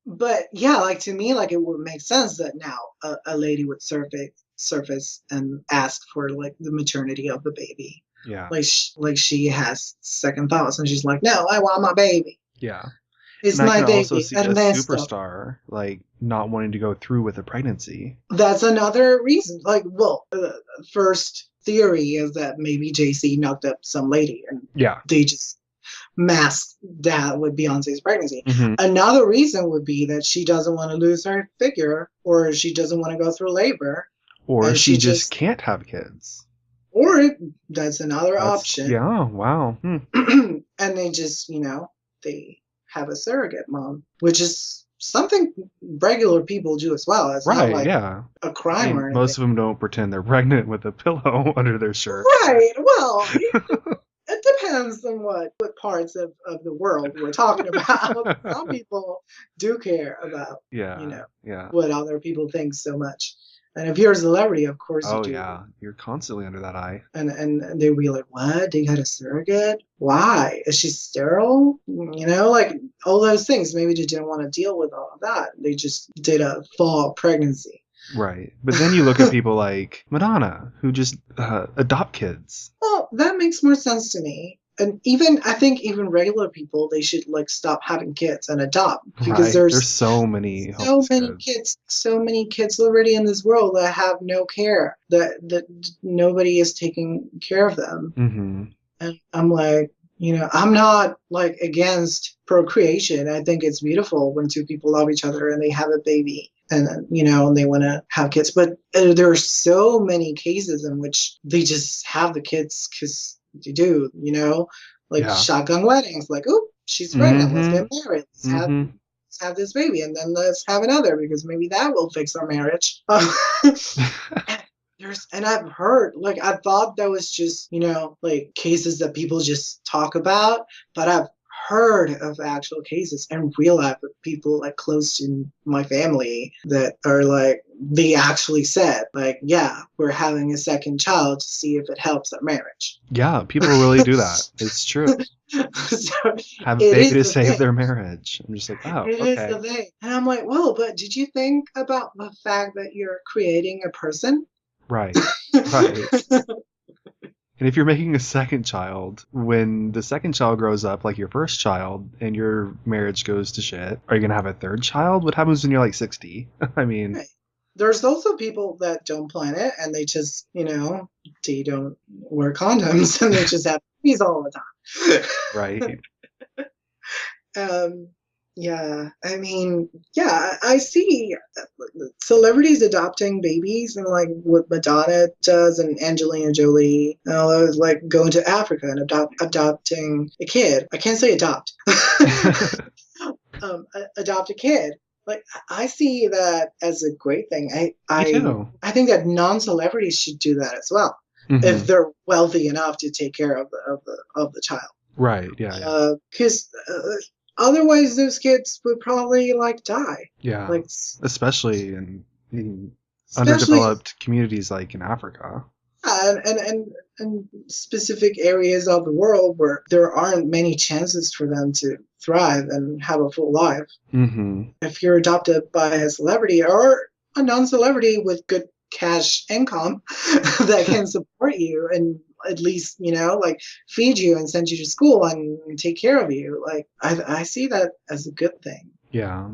But yeah, like to me, like it would make sense that now a lady would surface and ask for like the maternity of the baby. Yeah. Like she has second thoughts, and she's like, no, I want my baby. Yeah. It's and my I can baby. also see and a then superstar like not wanting to go through with a pregnancy. That's another reason. Like, well, first theory is that maybe Jay-Z knocked up some lady, and they just masked that with Beyonce's pregnancy. Another reason would be that she doesn't want to lose her figure, or she doesn't want to go through labor, or she just can't have kids. Or that's another option. Yeah. Wow. And they just, they have a surrogate mom, which is something regular people do as well. It's not like a crime or anything. Most of them don't pretend they're pregnant with a pillow under their shirt. Right. Well, it depends on what parts of the world we're talking about. Some people do care about, what other people think so much. And if you're a celebrity, of course you do. Oh, yeah. You're constantly under that eye. And they'd be like, what? They had a surrogate? Why? Is she sterile? Like all those things. Maybe they didn't want to deal with all of that. They just did a fall pregnancy. Right. But then you look at people like Madonna, who just adopt kids. Well, that makes more sense to me. And I think even regular people, they should like stop having kids and adopt, because there's so many kids already in this world that have no care, that nobody is taking care of them. And I'm like, I'm not like against procreation. I think it's beautiful when two people love each other and they have a baby, and and they want to have kids. But there are so many cases in which they just have the kids because they do, like shotgun weddings, like, oh, she's pregnant, let's get married, let's have this baby, and then let's have another, because maybe that will fix our marriage. And I've heard, like, I thought that was just, like cases that people just talk about, but I've heard of actual cases in real life of people like close to my family that are like, they actually said, like, yeah, we're having a second child to see if it helps our marriage. Yeah, people really do that. It's true. So Have a it baby is to the save thing. their marriage. I'm just like, oh, It is okay. the thing. And I'm like, well, but did you think about the fact that you're creating a person? Right. Right. And if you're making a second child, when the second child grows up like your first child and your marriage goes to shit, are you going to have a third child? What happens when you're like 60? I mean, Right. There's also people that don't plan it and they just, they don't wear condoms and they just have babies all the time. right. Yeah, I mean, yeah, I see celebrities adopting babies and like what Madonna does and Angelina Jolie and all those, like going to Africa and adopting a kid. I can't say adopt. Adopt a kid. Like I see that as a great thing. Me too. I think that non-celebrities should do that as well if they're wealthy enough to take care of the child. Right. Yeah. Because otherwise, those kids would probably like die. Yeah. Like especially in especially underdeveloped communities like in Africa. and specific areas of the world where there aren't many chances for them to thrive and have a full life. Mm-hmm. If you're adopted by a celebrity or a non-celebrity with good cash income that can support you and at least like feed you and send you to school and take care of you, like I see that as a good thing. Yeah.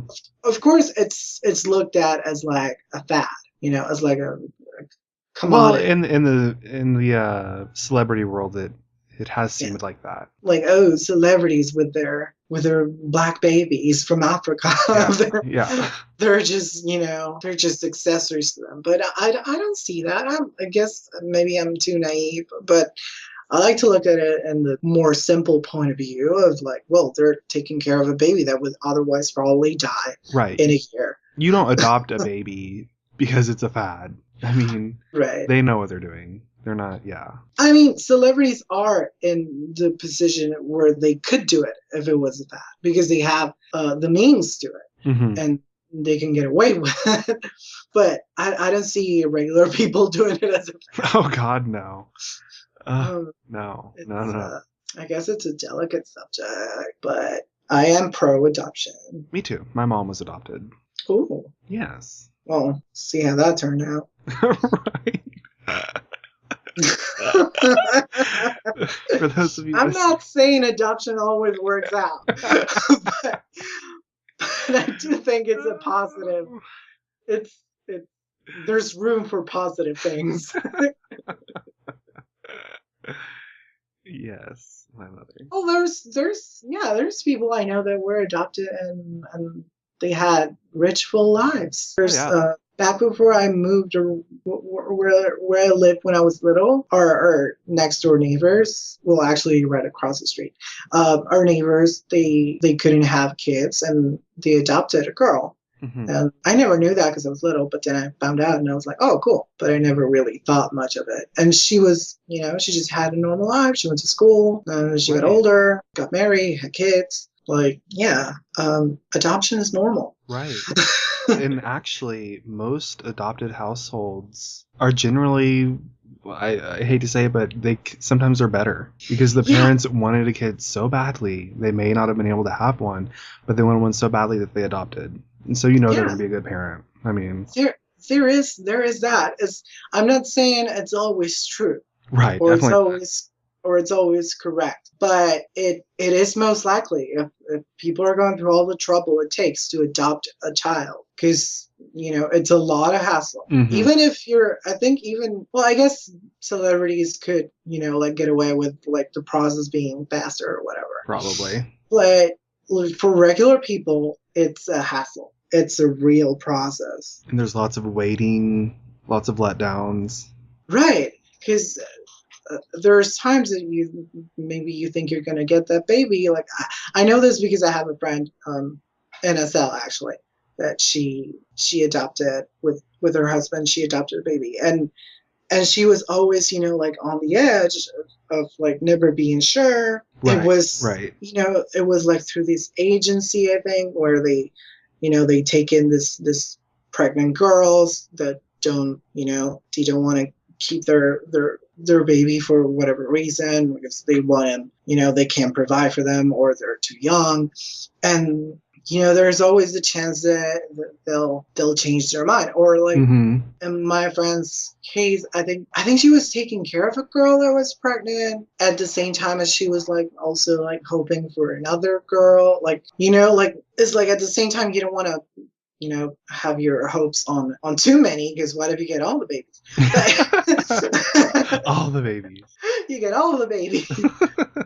Of course, it's looked at as like a fad, as like a Well, commodity. in the celebrity world, it has seemed like that. Like, oh, celebrities with their black babies from Africa. Yeah. They're just they're just accessories to them. But I don't see that. I guess maybe I'm too naive, but I like to look at it in the more simple point of view of like, well, they're taking care of a baby that would otherwise probably die in a year. You don't adopt a baby because it's a fad. I mean, right. They know what they're doing. They're not, yeah. I mean, celebrities are in the position where they could do it if it was a fad because they have the means to it and they can get away with it. But I don't see regular people doing it as a fad. Oh, God, no. No. I guess it's a delicate subject, but I am pro-adoption. Me too. My mom was adopted. Ooh. Yes. Well, see how that turned out. Right. For those of you I'm not saying adoption always works out, but I do think it's a positive. It's there's room for positive things. Yes, my mother. Oh, there's people I know that were adopted and they had rich, full lives. There's back before I moved where I lived when I was little, our next door neighbors, well, actually right across the street, our neighbors, they couldn't have kids and they adopted a girl. And I never knew that because I was little, but then I found out and I was like, oh, cool. But I never really thought much of it. And she was, she just had a normal life. She went to school, she got older, got married, had kids. Like, yeah, adoption is normal. Right. And actually, most adopted households are generally, I hate to say it, but they sometimes are better because the parents wanted a kid so badly. They may not have been able to have one, but they wanted one so badly that they adopted. And so they're going to be a good parent. I mean, there is that. I'm not saying it's always true. Right. Or definitely. it's always correct. But it is most likely if people are going through all the trouble it takes to adopt a child. Because, it's a lot of hassle. Even if I guess celebrities could, like get away with like the process being faster or whatever. Probably. But for regular people, it's a hassle. It's a real process. And there's lots of waiting, lots of letdowns. Right. Because there's times that you think you're going to get that baby. Like I know this because I have a friend, NSL actually, that she adopted with her husband. She adopted a baby, and she was always like on the edge of like never being sure. Right, it was right. It was like through this agency, I think, where they they take in this pregnant girls that don't, they don't want to keep their baby for whatever reason, because they want them, they can't provide for them or they're too young. And there's always the chance that they'll change their mind. Or like in my friend's case, I think she was taking care of a girl that was pregnant at the same time as she was like also like hoping for another girl. Like, like it's like at the same time you don't want to have your hopes on too many, because what if you get all the babies? All the babies. You get all the babies.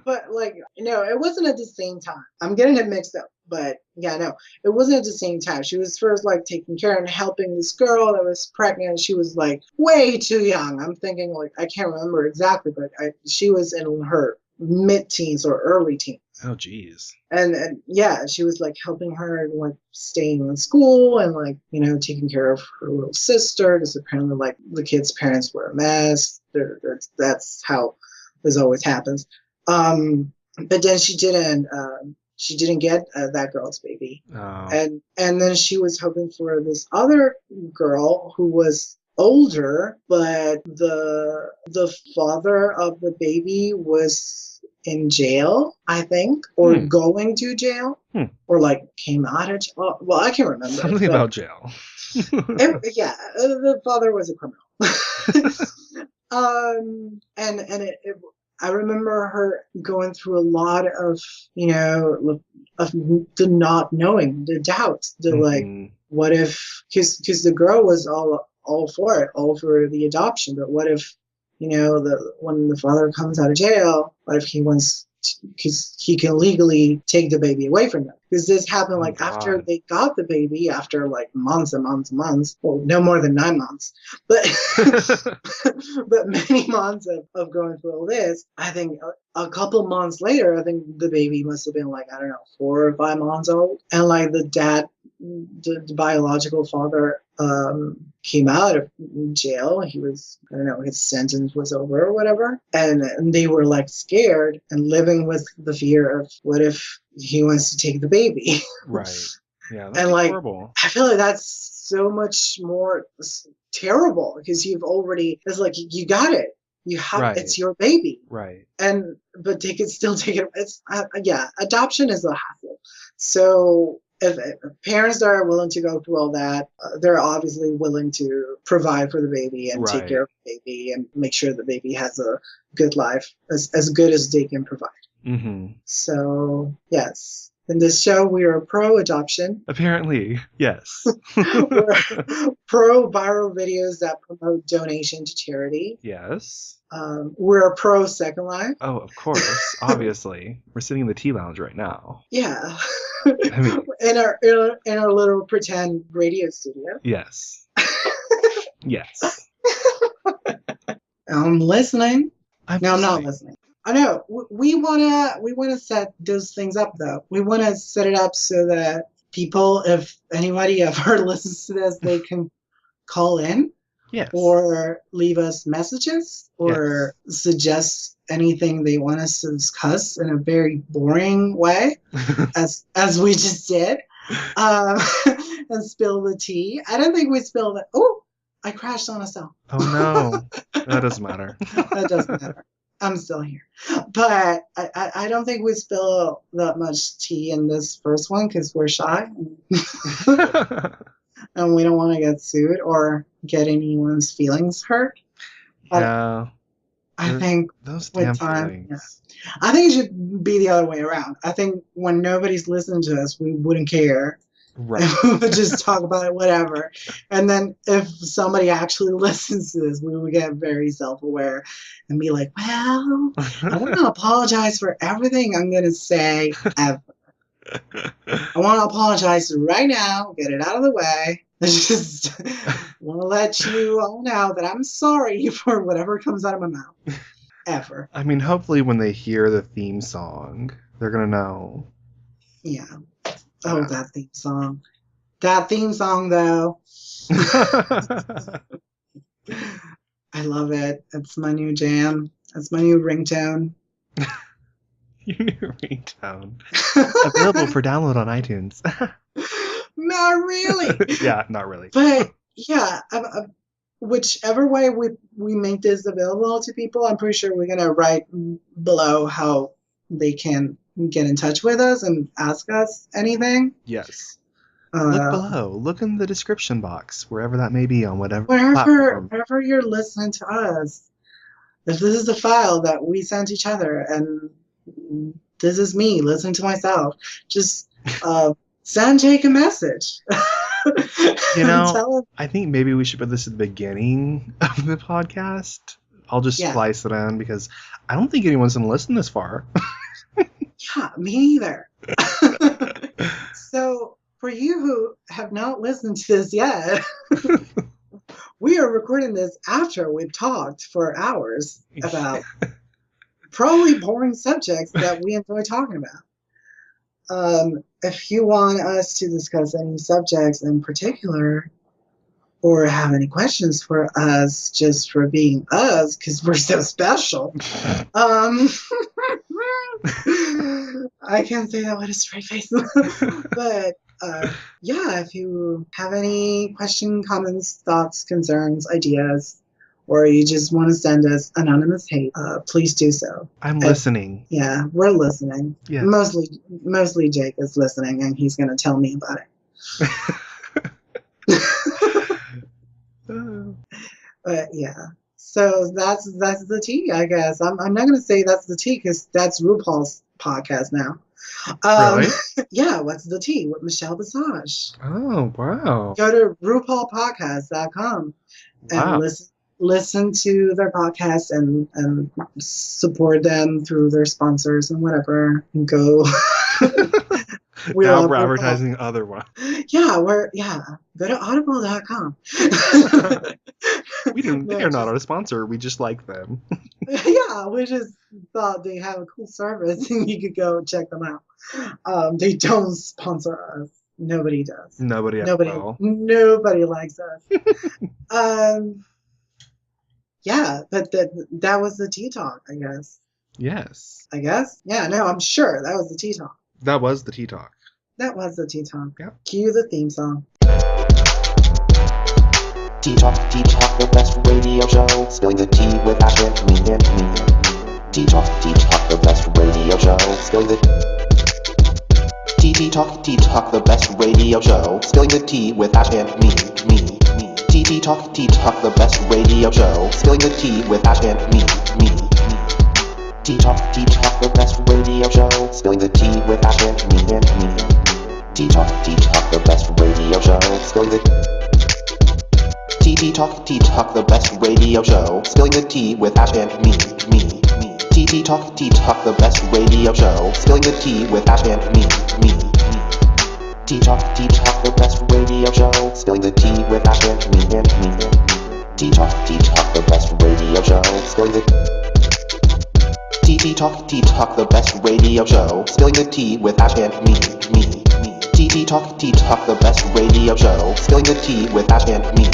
But like, no, it wasn't at the same time. I'm getting it mixed up. But yeah, no, it wasn't at the same time. She was first like taking care and helping this girl that was pregnant. She was like way too young. I'm thinking like, I can't remember exactly, but she was in her mid-teens or early teens. Oh, geez. And yeah, she was like helping her like staying in school and like, taking care of her little sister, because apparently like the kid's parents were a mess. That's how this always happens. But then she didn't get that girl's baby. Oh. And then she was hoping for this other girl who was older, but the father of the baby was in jail, I think, or going to jail, or like came out of jail. Well, I can't remember. Something about jail. The father was a criminal. I remember her going through a lot of, of the not knowing, the doubt, the like, what if, because the girl was all for it, all for the adoption, but what if, when the father comes out of jail, what if he wants, because he can legally take the baby away from them? Because this happened like after they got the baby, after like months and months and months. Well, no more than 9 months, but but many months of going through all this. I think a couple months later, I think the baby must have been like, I don't know, 4 or 5 months old, and like the dad, the biological father, came out of jail. He was, I don't know, his sentence was over or whatever, and they were like scared and living with the fear of what if he wants to take the baby. Right. Yeah. That's and like horrible. I feel like that's so much more terrible, because you've already, it's like you got it, you have Right. It's your baby, Right. but they could still take it. It's adoption is a hassle. So if parents that are willing to go through all that, they're obviously willing to provide for the baby and take care of the baby and make sure the baby has a good life, as good as they can provide. So yes, in this show we are pro adoption. Apparently, yes. We're pro viral videos that promote donation to charity. Yes. We're pro Second Life. Oh, of course. Obviously, we're sitting in the tea lounge right now. Yeah. I mean, in our little pretend radio studio. Yes. Yes. I'm listening. I'm not listening. I know. We wanna set those things up though. We wanna set it up so that people, if anybody ever listens to this, they can call in. Yes. Or leave us messages, or suggest anything they want us to discuss in a very boring way, as we just did, and spill the tea. I don't think we spilled it. Oh, I crashed on a cell. Oh no, that doesn't matter. That doesn't matter. I'm still here, but I don't think we spill that much tea in this first one because we're shy. And we don't want to get sued or get anyone's feelings hurt. But Yeah. I think those with damn time, feelings. I think it should be the other way around. I think when nobody's listening to us, we wouldn't care. Right. And we would just talk about it, whatever. And then if somebody actually listens to this, we would get very self-aware and be like, well, I want to apologize for everything I'm going to say ever. I want to apologize right now, get it out of the way. I just want to let you all know that I'm sorry for whatever comes out of my mouth. Ever. I mean, hopefully when they hear the theme song, they're going to know. Yeah. Oh, that theme song. That theme song, though. I love it. It's my new jam. It's my new ringtone. Your new ringtone. Available for download on iTunes. Man, not really. Yeah, not really. But yeah, whichever way we make this available to people, I'm pretty sure we're going to write below how they can get in touch with us and ask us anything. Yes. Look below. Look in the description box, wherever that may be on whatever platform. Wherever you're listening to us. If this is a file that we sent each other and this is me listening to myself, just send Jake a message. I think maybe we should put this at the beginning of the podcast. I'll just splice it in because I don't think anyone's going to listen this far. Yeah, me either. So, for you who have not listened to this yet, we are recording this after we've talked for hours about probably boring subjects that we enjoy talking about. If you want us to discuss any subjects in particular, or have any questions for us just for being us, because we're so special, I can't say that with a straight face. But if you have any questions, comments, thoughts, concerns, ideas, or you just want to send us anonymous hate, please do so. I'm listening. Yeah, we're listening. Yeah. Mostly Jake is listening, and he's going to tell me about it. But yeah, so that's the tea, I guess. I'm not going to say that's the tea because that's RuPaul's podcast now. Really? Yeah, what's the tea with Michelle Visage? Oh, wow. Go to RuPaulPodcast.com and listen to their podcast and support them through their sponsors and whatever. And go. Now we're advertising other one. Yeah, go to audible.com. They are not our sponsor. We just like them. Yeah, we just thought they have a cool service and you could go check them out. They don't sponsor us. Nobody does. Nobody likes us. Yeah, but that was the tea talk, I guess. Yes. I guess? Yeah, no, I'm sure that was the tea talk. That was the tea talk. That was the tea talk. Yeah. Cue the theme song. Tea Talk, the best radio show. Spilling the tea with Ash and me. Tea Talk, the best radio show. Spilling the Tea Talk, the best radio show. Spilling the tea with Ash and me. Tea Talk, the best radio show. Spilling the tea with Ash and me. Tea Talk, the best radio show. Spilling the tea with Ash and me. Tea Talk, the best radio show. Spilling the Tea Talk, the best radio show. Spilling the tea with Ash and me. Tea Talk, the best radio show. Spilling the tea with Ash and me. Tea Talk, the best radio show. Spilling the tea with Ash and me. Tea Talk, the best radio show. Spilling the Tea Talk, the best radio show. Spilling the tea with Ash and me. Tea Talk, the best radio show. Spilling the tea with Ash and me.